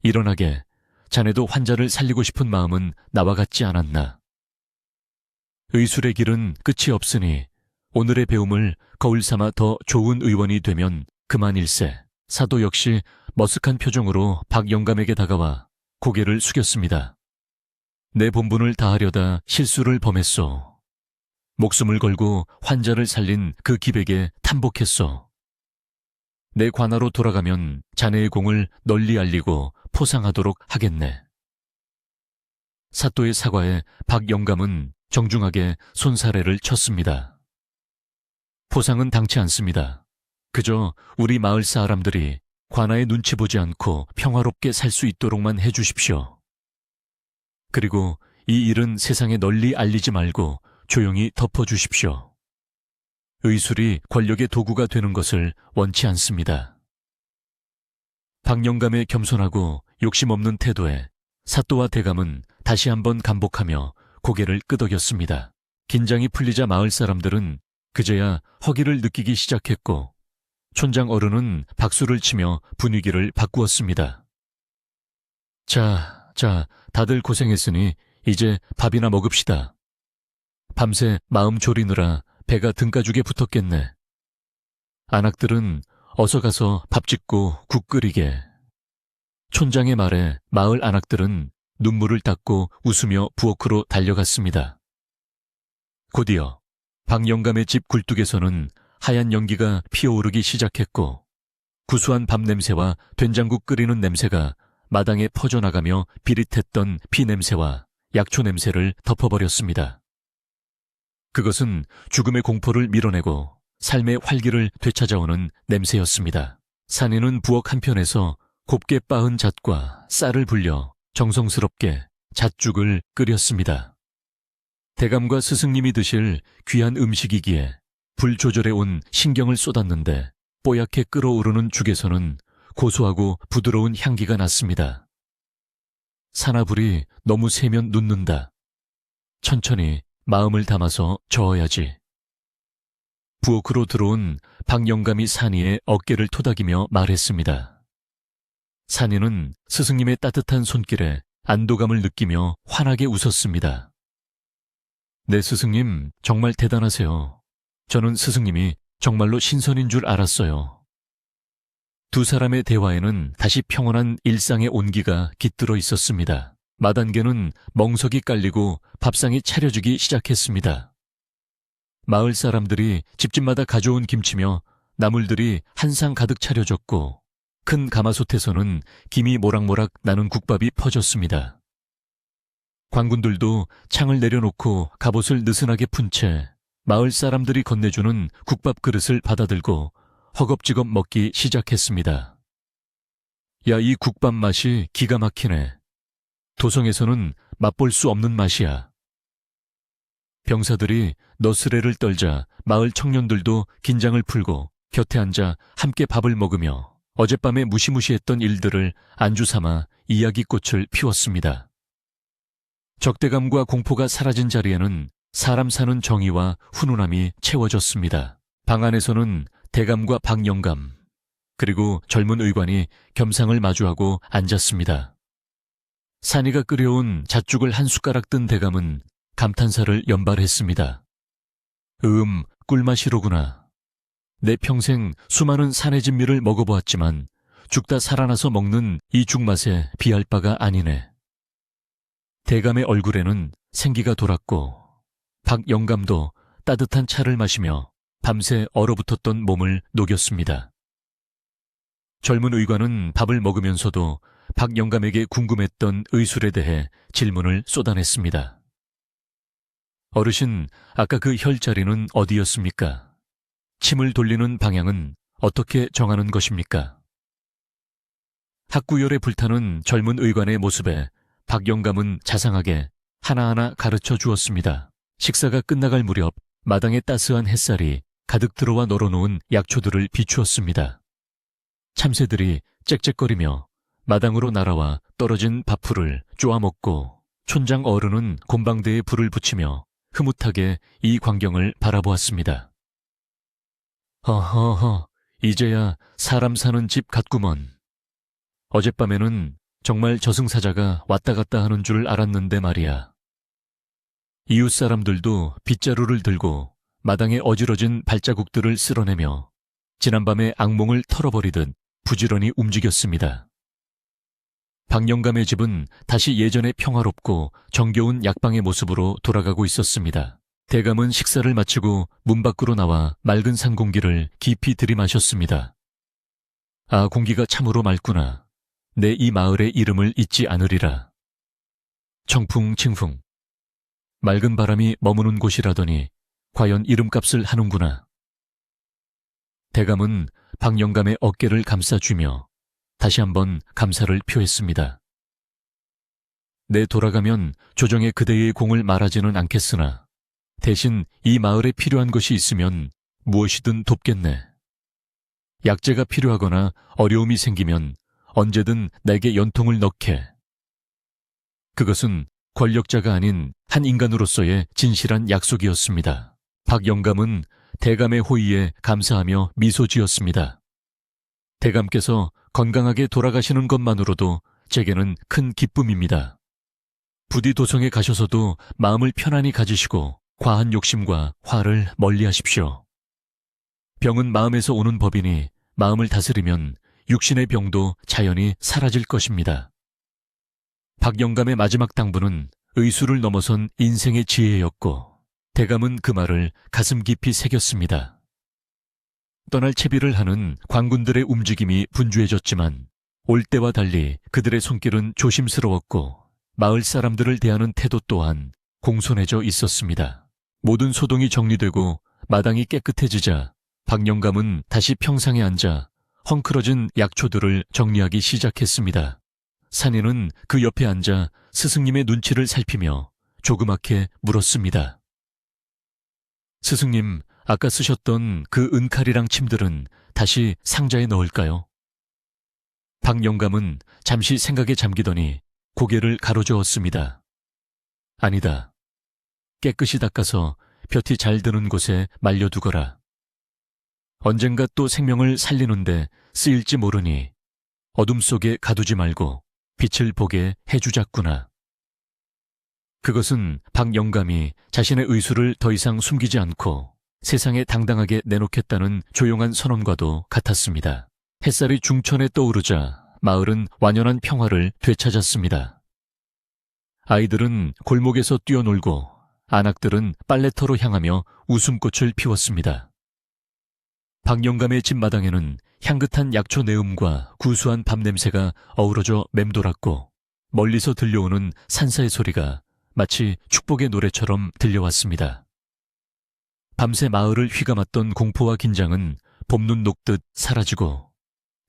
S1: 일어나게, 자네도 환자를 살리고 싶은 마음은 나와 같지 않았나. 의술의 길은 끝이 없으니 오늘의 배움을 거울 삼아 더 좋은 의원이 되면 그만일세. 사도 역시 머쓱한 표정으로 박영감에게 다가와 고개를 숙였습니다. 내 본분을 다하려다 실수를 범했소. 목숨을 걸고 환자를 살린 그 기백에 탐복했소. 내 관하로 돌아가면 자네의 공을 널리 알리고 포상하도록 하겠네. 사또의 사과에 박영감은 정중하게 손사래를 쳤습니다. 포상은 당치 않습니다. 그저 우리 마을 사람들이 관아의 눈치 보지 않고 평화롭게 살 수 있도록만 해주십시오. 그리고 이 일은 세상에 널리 알리지 말고 조용히 덮어주십시오. 의술이 권력의 도구가 되는 것을 원치 않습니다. 박영감의 겸손하고 욕심 없는 태도에 사또와 대감은 다시 한번 감복하며 고개를 끄덕였습니다. 긴장이 풀리자 마을 사람들은 그제야 허기를 느끼기 시작했고 촌장 어른은 박수를 치며 분위기를 바꾸었습니다. 자, 다들 고생했으니 이제 밥이나 먹읍시다. 밤새 마음 졸이느라 배가 등가죽에 붙었겠네. 안악들은 어서 가서 밥 짓고 국 끓이게. 촌장의 말에 마을 안악들은 눈물을 닦고 웃으며 부엌으로 달려갔습니다. 곧이어 박영감의 집 굴뚝에서는 하얀 연기가 피어오르기 시작했고 구수한 밥 냄새와 된장국 끓이는 냄새가 마당에 퍼져나가며 비릿했던 피 냄새와 약초 냄새를 덮어버렸습니다. 그것은 죽음의 공포를 밀어내고 삶의 활기를 되찾아오는 냄새였습니다. 산이는 부엌 한편에서 곱게 빻은 잣과 쌀을 불려 정성스럽게 잣죽을 끓였습니다. 대감과 스승님이 드실 귀한 음식이기에 불 조절해 온 신경을 쏟았는데 뽀얗게 끓어오르는 죽에서는 고소하고 부드러운 향기가 났습니다. 산화불이 너무 세면 눕는다. 천천히 마음을 담아서 저어야지. 부엌으로 들어온 박영감이 산이의 어깨를 토닥이며 말했습니다. 산이는 스승님의 따뜻한 손길에 안도감을 느끼며 환하게 웃었습니다. 네, 스승님 정말 대단하세요. 저는 스승님이 정말로 신선인 줄 알았어요. 두 사람의 대화에는 다시 평온한 일상의 온기가 깃들어 있었습니다. 마단계는 멍석이 깔리고 밥상이 차려지기 시작했습니다. 마을 사람들이 집집마다 가져온 김치며 나물들이 한 상 가득 차려졌고 큰 가마솥에서는 김이 모락모락 나는 국밥이 퍼졌습니다. 관군들도 창을 내려놓고 갑옷을 느슨하게 푼 채 마을 사람들이 건네주는 국밥 그릇을 받아들고 허겁지겁 먹기 시작했습니다. 야, 이 국밥 맛이 기가 막히네. 도성에서는 맛볼 수 없는 맛이야. 병사들이 너스레를 떨자 마을 청년들도 긴장을 풀고 곁에 앉아 함께 밥을 먹으며 어젯밤에 무시무시했던 일들을 안주 삼아 이야기꽃을 피웠습니다. 적대감과 공포가 사라진 자리에는 사람 사는 정의와 훈훈함이 채워졌습니다. 방 안에서는 대감과 박영감, 그리고 젊은 의관이 겸상을 마주하고 앉았습니다. 산이가 끓여온 잣죽을 한 숟가락 뜬 대감은 감탄사를 연발했습니다. 꿀맛이로구나. 내 평생 수많은 산의 진미를 먹어보았지만 죽다 살아나서 먹는 이 죽맛에 비할 바가 아니네. 대감의 얼굴에는 생기가 돌았고 박영감도 따뜻한 차를 마시며 밤새 얼어붙었던 몸을 녹였습니다. 젊은 의관은 밥을 먹으면서도 박영감에게 궁금했던 의술에 대해 질문을 쏟아냈습니다. 어르신, 아까 그 혈자리는 어디였습니까? 침을 돌리는 방향은 어떻게 정하는 것입니까? 학구열에 불타는 젊은 의관의 모습에 박영감은 자상하게 하나하나 가르쳐 주었습니다. 식사가 끝나갈 무렵 마당에 따스한 햇살이 가득 들어와 널어놓은 약초들을 비추었습니다. 참새들이 짹짹거리며 마당으로 날아와 떨어진 밥풀을 쪼아먹고 촌장 어른은 곰방대에 불을 붙이며 흐뭇하게 이 광경을 바라보았습니다. 허허허, 이제야 사람 사는 집 같구먼. 어젯밤에는 정말 저승사자가 왔다 갔다 하는 줄 알았는데 말이야. 이웃 사람들도 빗자루를 들고 마당에 어지러진 발자국들을 쓸어내며 지난밤의 악몽을 털어버리듯 부지런히 움직였습니다. 박영감의 집은 다시 예전의 평화롭고 정겨운 약방의 모습으로 돌아가고 있었습니다. 대감은 식사를 마치고 문 밖으로 나와 맑은 산 공기를 깊이 들이마셨습니다. 아, 공기가 참으로 맑구나. 내 이 마을의 이름을 잊지 않으리라. 청풍칭풍. 맑은 바람이 머무는 곳이라더니 과연 이름값을 하는구나. 대감은 박영감의 어깨를 감싸주며 다시 한번 감사를 표했습니다. 내 돌아가면 조정에 그대의 공을 말하지는 않겠으나 대신 이 마을에 필요한 것이 있으면 무엇이든 돕겠네. 약재가 필요하거나 어려움이 생기면 언제든 내게 연통을 넣게. 그것은 권력자가 아닌 한 인간으로서의 진실한 약속이었습니다. 박영감은 대감의 호의에 감사하며 미소 지었습니다. 대감께서 건강하게 돌아가시는 것만으로도 제게는 큰 기쁨입니다. 부디 도성에 가셔서도 마음을 편안히 가지시고 과한 욕심과 화를 멀리하십시오. 병은 마음에서 오는 법이니 마음을 다스리면 육신의 병도 자연히 사라질 것입니다. 박영감의 마지막 당부는 의술을 넘어선 인생의 지혜였고 대감은 그 말을 가슴 깊이 새겼습니다. 떠날 채비를 하는 관군들의 움직임이 분주해졌지만 올 때와 달리 그들의 손길은 조심스러웠고 마을 사람들을 대하는 태도 또한 공손해져 있었습니다. 모든 소동이 정리되고 마당이 깨끗해지자 박영감은 다시 평상에 앉아 헝클어진 약초들을 정리하기 시작했습니다. 산이는 그 옆에 앉아 스승님의 눈치를 살피며 조그맣게 물었습니다. 스승님, 아까 쓰셨던 그 은칼이랑 침들은 다시 상자에 넣을까요? 박영감은 잠시 생각에 잠기더니 고개를 가로저었습니다. 아니다. 깨끗이 닦아서 볕이 잘 드는 곳에 말려두거라. 언젠가 또 생명을 살리는데 쓰일지 모르니 어둠 속에 가두지 말고 빛을 보게 해주자꾸나. 그것은 박영감이 자신의 의술을 더 이상 숨기지 않고 세상에 당당하게 내놓겠다는 조용한 선언과도 같았습니다. 햇살이 중천에 떠오르자 마을은 완연한 평화를 되찾았습니다. 아이들은 골목에서 뛰어놀고 안악들은 빨래터로 향하며 웃음꽃을 피웠습니다. 박영감의 집 마당에는 향긋한 약초 내음과 구수한 밤 냄새가 어우러져 맴돌았고 멀리서 들려오는 산사의 소리가 마치 축복의 노래처럼 들려왔습니다. 밤새 마을을 휘감았던 공포와 긴장은 봄눈 녹듯 사라지고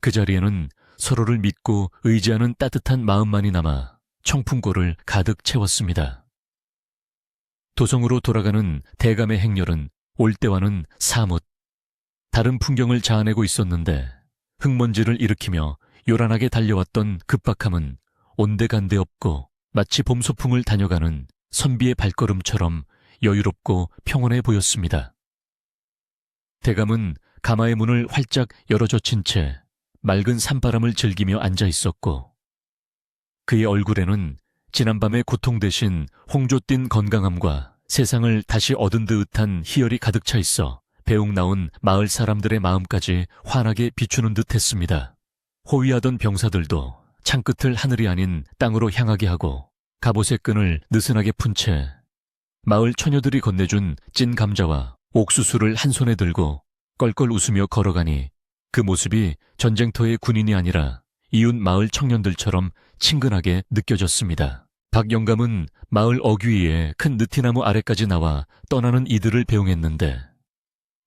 S1: 그 자리에는 서로를 믿고 의지하는 따뜻한 마음만이 남아 청풍골을 가득 채웠습니다. 도성으로 돌아가는 대감의 행렬은 올 때와는 사뭇 다른 풍경을 자아내고 있었는데 흙먼지를 일으키며 요란하게 달려왔던 급박함은 온데간데 없고 마치 봄 소풍을 다녀가는 선비의 발걸음처럼 여유롭고 평온해 보였습니다. 대감은 가마의 문을 활짝 열어젖힌 채 맑은 산바람을 즐기며 앉아 있었고 그의 얼굴에는 지난밤의 고통 대신 홍조 띤 건강함과 세상을 다시 얻은 듯한 희열이 가득 차 있어 배웅 나온 마을 사람들의 마음까지 환하게 비추는 듯했습니다. 호위하던 병사들도 창끝을 하늘이 아닌 땅으로 향하게 하고 갑옷의 끈을 느슨하게 푼 채 마을 처녀들이 건네준 찐 감자와 옥수수를 한 손에 들고 껄껄 웃으며 걸어가니 그 모습이 전쟁터의 군인이 아니라 이웃 마을 청년들처럼 친근하게 느껴졌습니다. 박 영감은 마을 어귀위에 큰 느티나무 아래까지 나와 떠나는 이들을 배웅했는데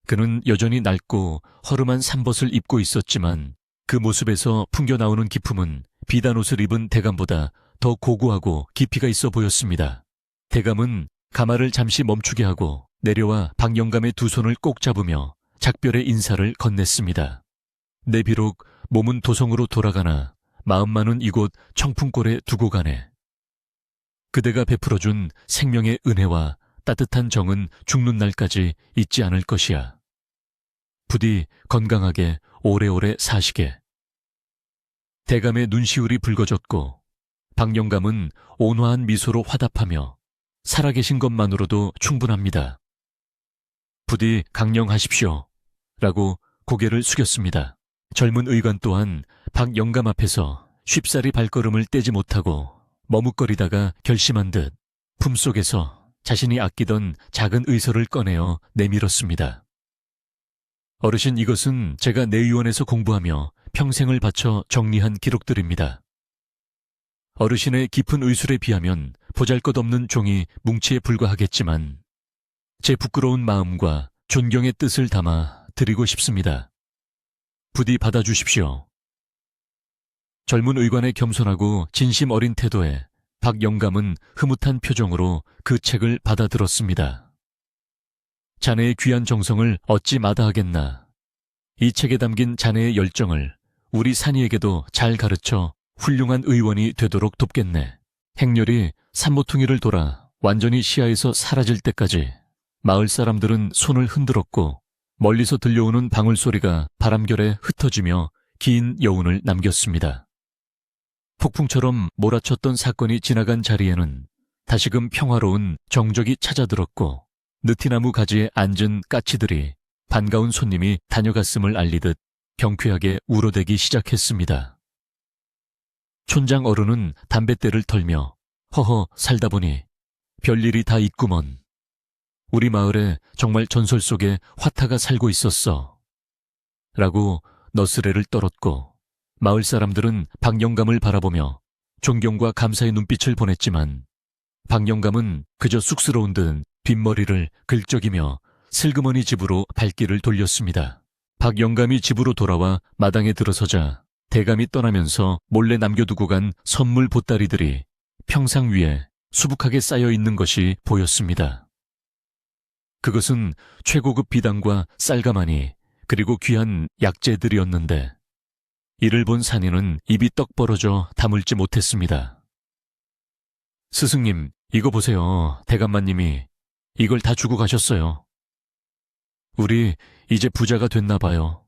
S1: 그는 여전히 낡고 허름한 삼벗을 입고 있었지만 그 모습에서 풍겨나오는 기품은 비단 옷을 입은 대감보다 더 고고하고 깊이가 있어 보였습니다. 대감은 가마를 잠시 멈추게 하고 내려와 박 영감의 두 손을 꼭 잡으며 작별의 인사를 건넸습니다. 내 비록 몸은 도성으로 돌아가나 마음만은 이곳 청풍골에 두고 가네. 그대가 베풀어준 생명의 은혜와 따뜻한 정은 죽는 날까지 잊지 않을 것이야. 부디 건강하게 오래오래 사시게. 대감의 눈시울이 붉어졌고 박 영감은 온화한 미소로 화답하며 살아계신 것만으로도 충분합니다. 부디 강령하십시오. 라고 고개를 숙였습니다. 젊은 의관 또한 박 영감 앞에서 쉽사리 발걸음을 떼지 못하고 머뭇거리다가 결심한 듯 품속에서 자신이 아끼던 작은 의서를 꺼내어 내밀었습니다. 어르신, 이것은 제가 내의원에서 공부하며 평생을 바쳐 정리한 기록들입니다. 어르신의 깊은 의술에 비하면 보잘것없는 종이 뭉치에 불과하겠지만 제 부끄러운 마음과 존경의 뜻을 담아 드리고 싶습니다. 부디 받아주십시오. 젊은 의관의 겸손하고 진심 어린 태도에 박 영감은 흐뭇한 표정으로 그 책을 받아들었습니다. 자네의 귀한 정성을 어찌 마다하겠나. 이 책에 담긴 자네의 열정을 우리 산이에게도 잘 가르쳐 훌륭한 의원이 되도록 돕겠네. 행렬이 산모퉁이를 돌아 완전히 시야에서 사라질 때까지 마을 사람들은 손을 흔들었고 멀리서 들려오는 방울소리가 바람결에 흩어지며 긴 여운을 남겼습니다. 폭풍처럼 몰아쳤던 사건이 지나간 자리에는 다시금 평화로운 정적이 찾아들었고 느티나무 가지에 앉은 까치들이 반가운 손님이 다녀갔음을 알리듯 경쾌하게 울어대기 시작했습니다. 촌장 어른은 담뱃대를 털며 허허 살다 보니 별일이 다 있구먼. 우리 마을에 정말 전설 속에 화타가 살고 있었어. 라고 너스레를 떨었고 마을 사람들은 박 영감을 바라보며 존경과 감사의 눈빛을 보냈지만 박 영감은 그저 쑥스러운 듯 뒷머리를 긁적이며 슬그머니 집으로 발길을 돌렸습니다. 박 영감이 집으로 돌아와 마당에 들어서자 대감이 떠나면서 몰래 남겨두고 간 선물 보따리들이 평상 위에 수북하게 쌓여 있는 것이 보였습니다. 그것은 최고급 비단과 쌀가마니 그리고 귀한 약재들이었는데 이를 본 산이는 입이 떡 벌어져 다물지 못했습니다. 스승님, 이거 보세요. 대감마님이 이걸 다 주고 가셨어요. 우리 이제 부자가 됐나 봐요.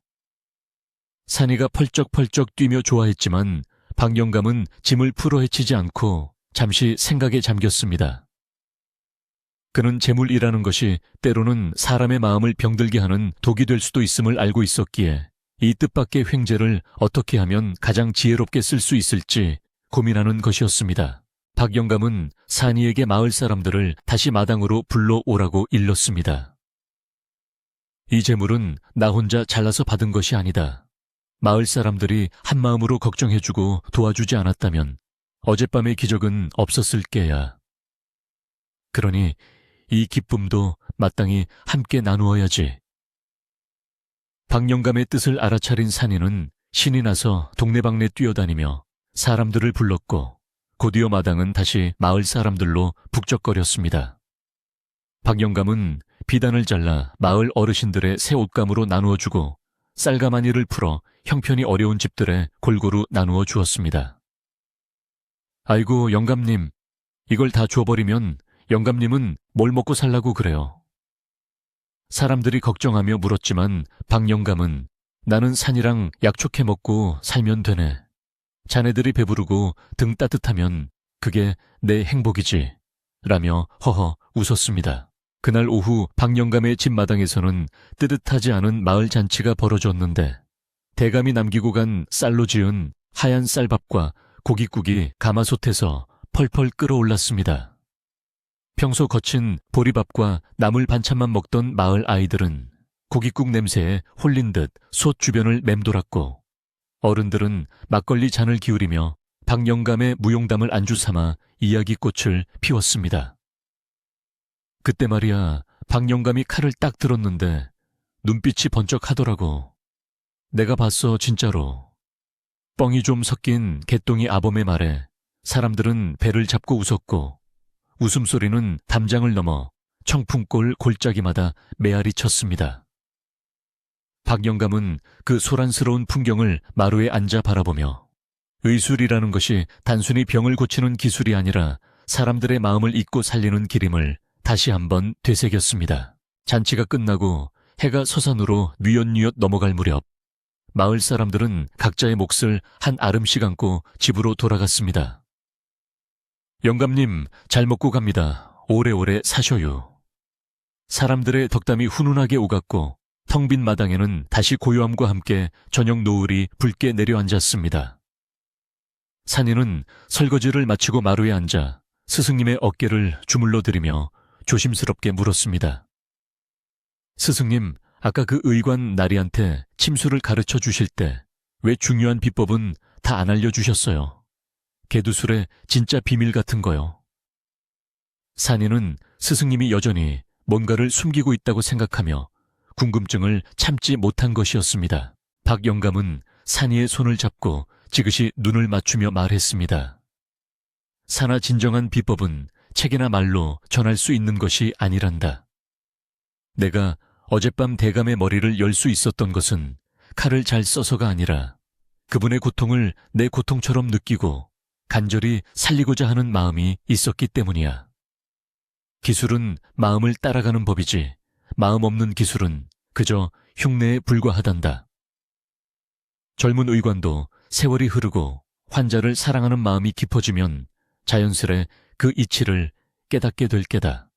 S1: 산이가 펄쩍펄쩍 뛰며 좋아했지만 박 영감은 짐을 풀어헤치지 않고 잠시 생각에 잠겼습니다. 그는 재물이라는 것이 때로는 사람의 마음을 병들게 하는 독이 될 수도 있음을 알고 있었기에 이 뜻밖의 횡재를 어떻게 하면 가장 지혜롭게 쓸 수 있을지 고민하는 것이었습니다. 박 영감은 산이에게 마을 사람들을 다시 마당으로 불러오라고 일렀습니다. 이 재물은 나 혼자 잘라서 받은 것이 아니다. 마을 사람들이 한마음으로 걱정해주고 도와주지 않았다면 어젯밤의 기적은 없었을 게야. 그러니 이 기쁨도 마땅히 함께 나누어야지. 박 영감의 뜻을 알아차린 산이는 신이 나서 동네방네 뛰어다니며 사람들을 불렀고 곧이어 마당은 다시 마을 사람들로 북적거렸습니다. 박 영감은 비단을 잘라 마을 어르신들의 새 옷감으로 나누어 주고 쌀가마니를 풀어 형편이 어려운 집들에 골고루 나누어 주었습니다. 아이고, 영감님, 이걸 다 줘버리면 영감님은 뭘 먹고 살라고 그래요. 사람들이 걱정하며 물었지만 박 영감은 나는 산이랑 약초캐 먹고 살면 되네. 자네들이 배부르고 등 따뜻하면 그게 내 행복이지. 라며 허허 웃었습니다. 그날 오후 박 영감의 집 마당에서는 뜨뜻하지 않은 마을 잔치가 벌어졌는데 대감이 남기고 간 쌀로 지은 하얀 쌀밥과 고깃국이 가마솥에서 펄펄 끓어올랐습니다. 평소 거친 보리밥과 나물 반찬만 먹던 마을 아이들은 고깃국 냄새에 홀린 듯 솥 주변을 맴돌았고 어른들은 막걸리 잔을 기울이며 박 영감의 무용담을 안주 삼아 이야기꽃을 피웠습니다. 그때 말이야, 박 영감이 칼을 딱 들었는데 눈빛이 번쩍하더라고. 내가 봤어, 진짜로. 뻥이 좀 섞인 개똥이 아범의 말에 사람들은 배를 잡고 웃었고 웃음소리는 담장을 넘어 청풍골 골짜기마다 메아리 쳤습니다. 박 영감은 그 소란스러운 풍경을 마루에 앉아 바라보며 의술이라는 것이 단순히 병을 고치는 기술이 아니라 사람들의 마음을 잊고 살리는 기림을 다시 한번 되새겼습니다. 잔치가 끝나고 해가 서산으로 뉘엿뉘엿 넘어갈 무렵 마을 사람들은 각자의 몫을 한 아름씩 안고 집으로 돌아갔습니다. 영감님, 잘 먹고 갑니다. 오래오래 사셔요. 사람들의 덕담이 훈훈하게 오갔고 텅 빈 마당에는 다시 고요함과 함께 저녁 노을이 붉게 내려앉았습니다. 산이는 설거지를 마치고 마루에 앉아 스승님의 어깨를 주물러 드리며 조심스럽게 물었습니다. 스승님, 아까 그 의관 나리한테 침수를 가르쳐 주실 때 왜 중요한 비법은 다 안 알려주셨어요? 개두술의 진짜 비밀 같은 거요. 산이는 스승님이 여전히 뭔가를 숨기고 있다고 생각하며 궁금증을 참지 못한 것이었습니다. 박 영감은 산이의 손을 잡고 지그시 눈을 맞추며 말했습니다. 산아, 진정한 비법은 책이나 말로 전할 수 있는 것이 아니란다. 내가 어젯밤 대감의 머리를 열 수 있었던 것은 칼을 잘 써서가 아니라 그분의 고통을 내 고통처럼 느끼고 간절히 살리고자 하는 마음이 있었기 때문이야. 기술은 마음을 따라가는 법이지 마음 없는 기술은 그저 흉내에 불과하단다. 젊은 의관도 세월이 흐르고 환자를 사랑하는 마음이 깊어지면 자연스레 그 이치를 깨닫게 될 게다.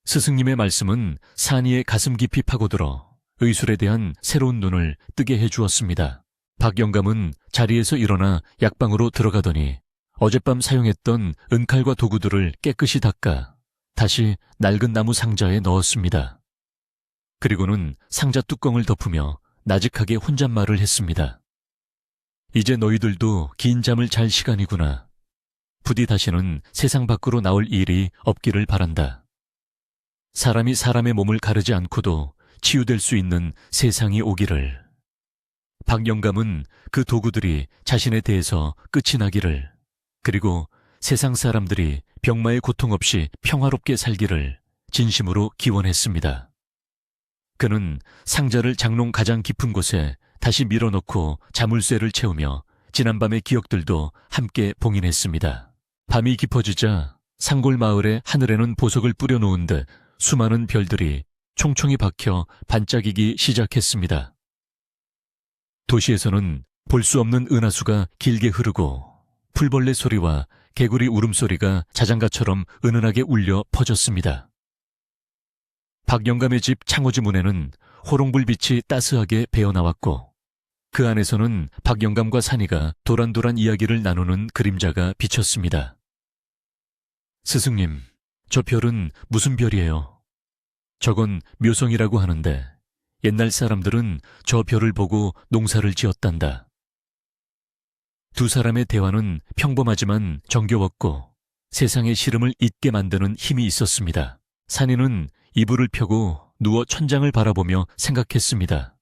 S1: 스승님의 말씀은 산이의 가슴 깊이 파고들어 의술에 대한 새로운 눈을 뜨게 해주었습니다. 박 영감은 자리에서 일어나 약방으로 들어가더니 어젯밤 사용했던 은칼과 도구들을 깨끗이 닦아 다시 낡은 나무 상자에 넣었습니다. 그리고는 상자 뚜껑을 덮으며 나직하게 혼잣말을 했습니다. 이제 너희들도 긴 잠을 잘 시간이구나. 부디 다시는 세상 밖으로 나올 일이 없기를 바란다. 사람이 사람의 몸을 가르지 않고도 치유될 수 있는 세상이 오기를. 박 영감은 그 도구들이 자신에 대해서 끝이 나기를, 그리고 세상 사람들이 병마의 고통 없이 평화롭게 살기를 진심으로 기원했습니다. 그는 상자를 장롱 가장 깊은 곳에 다시 밀어넣고 자물쇠를 채우며 지난밤의 기억들도 함께 봉인했습니다. 밤이 깊어지자 상골 마을의 하늘에는 보석을 뿌려놓은 듯 수많은 별들이 총총히 박혀 반짝이기 시작했습니다. 도시에서는 볼 수 없는 은하수가 길게 흐르고 풀벌레 소리와 개구리 울음소리가 자장가처럼 은은하게 울려 퍼졌습니다. 박 영감의 집 창호지 문에는 호롱불빛이 따스하게 배어나왔고 그 안에서는 박 영감과 산이가 도란도란 이야기를 나누는 그림자가 비쳤습니다. 스승님, 저 별은 무슨 별이에요? 저건 묘성이라고 하는데 옛날 사람들은 저 별을 보고 농사를 지었단다. 두 사람의 대화는 평범하지만 정겨웠고 세상의 시름을 잊게 만드는 힘이 있었습니다. 산이는 이불을 펴고 누워 천장을 바라보며 생각했습니다.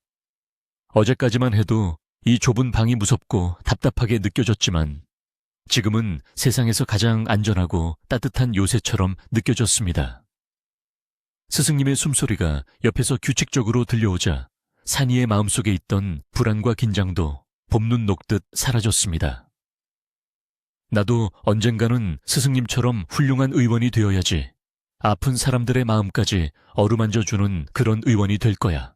S1: 어제까지만 해도 이 좁은 방이 무섭고 답답하게 느껴졌지만 지금은 세상에서 가장 안전하고 따뜻한 요새처럼 느껴졌습니다. 스승님의 숨소리가 옆에서 규칙적으로 들려오자 산이의 마음속에 있던 불안과 긴장도 봄눈 녹듯 사라졌습니다. 나도 언젠가는 스승님처럼 훌륭한 의원이 되어야지. 아픈 사람들의 마음까지 어루만져주는 그런 의원이 될 거야.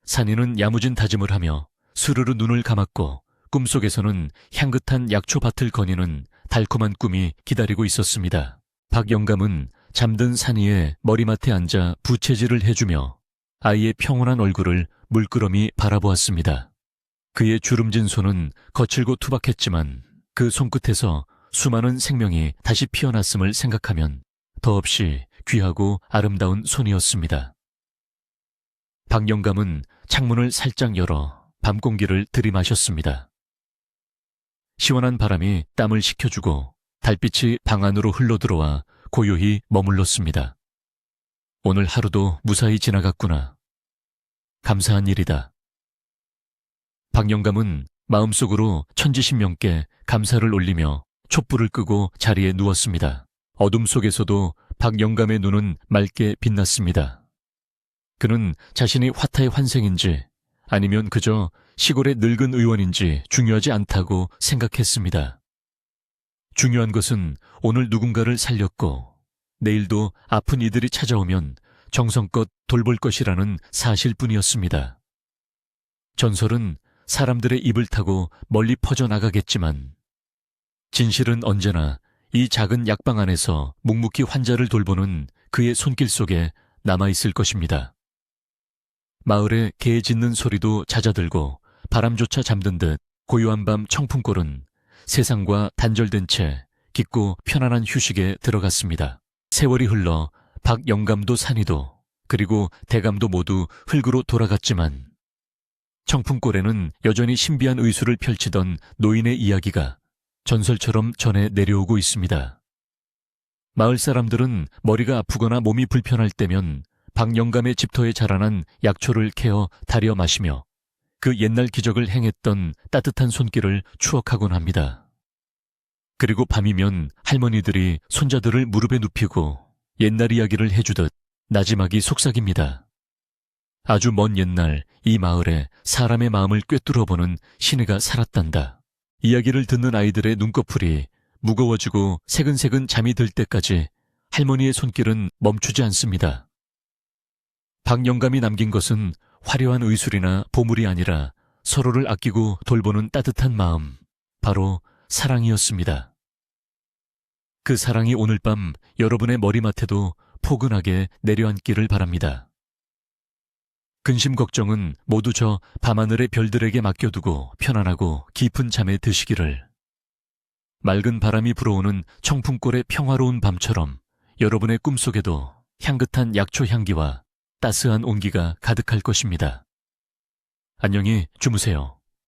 S1: 산이는 야무진 다짐을 하며 스르르 눈을 감았고 꿈속에서는 향긋한 약초밭을 거니는 달콤한 꿈이 기다리고 있었습니다. 박영감은 잠든 산이의 머리맡에 앉아 부채질을 해주며 아이의 평온한 얼굴을 물끄러미 바라보았습니다. 그의 주름진 손은 거칠고 투박했지만 그 손끝에서 수많은 생명이 다시 피어났음을 생각하면 더없이 귀하고 아름다운 손이었습니다. 박영감은 창문을 살짝 열어 밤 공기를 들이마셨습니다. 시원한 바람이 땀을 식혀주고 달빛이 방 안으로 흘러들어와 고요히 머물렀습니다. 오늘 하루도 무사히 지나갔구나. 감사한 일이다. 박영감은 마음속으로 천지신명께 감사를 올리며 촛불을 끄고 자리에 누웠습니다. 어둠 속에서도 박영감의 눈은 맑게 빛났습니다. 그는 자신이 화타의 환생인지 아니면 그저 시골의 늙은 의원인지 중요하지 않다고 생각했습니다. 중요한 것은 오늘 누군가를 살렸고 내일도 아픈 이들이 찾아오면 정성껏 돌볼 것이라는 사실뿐이었습니다. 전설은 사람들의 입을 타고 멀리 퍼져나가겠지만 진실은 언제나 이 작은 약방 안에서 묵묵히 환자를 돌보는 그의 손길 속에 남아있을 것입니다. 마을에 개 짖는 소리도 잦아들고 바람조차 잠든 듯 고요한 밤 청풍골은 세상과 단절된 채 깊고 편안한 휴식에 들어갔습니다. 세월이 흘러 박영감도 산이도 그리고 대감도 모두 흙으로 돌아갔지만 청풍골에는 여전히 신비한 의술을 펼치던 노인의 이야기가 전설처럼 전해 내려오고 있습니다. 마을 사람들은 머리가 아프거나 몸이 불편할 때면 박영감의 집터에 자라난 약초를 캐어 달여 마시며 그 옛날 기적을 행했던 따뜻한 손길을 추억하곤 합니다. 그리고 밤이면 할머니들이 손자들을 무릎에 눕히고 옛날 이야기를 해주듯 나지막이 속삭입니다. 아주 먼 옛날 이 마을에 사람의 마음을 꿰뚫어보는 신의가 살았단다. 이야기를 듣는 아이들의 눈꺼풀이 무거워지고 새근새근 잠이 들 때까지 할머니의 손길은 멈추지 않습니다. 박영감이 남긴 것은 화려한 의술이나 보물이 아니라 서로를 아끼고 돌보는 따뜻한 마음, 바로 사랑이었습니다. 그 사랑이 오늘 밤 여러분의 머리맡에도 포근하게 내려앉기를 바랍니다. 근심 걱정은 모두 저 밤하늘의 별들에게 맡겨두고 편안하고 깊은 잠에 드시기를. 맑은 바람이 불어오는 청풍골의 평화로운 밤처럼 여러분의 꿈속에도 향긋한 약초 향기와 따스한 온기가 가득할 것입니다. 안녕히 주무세요.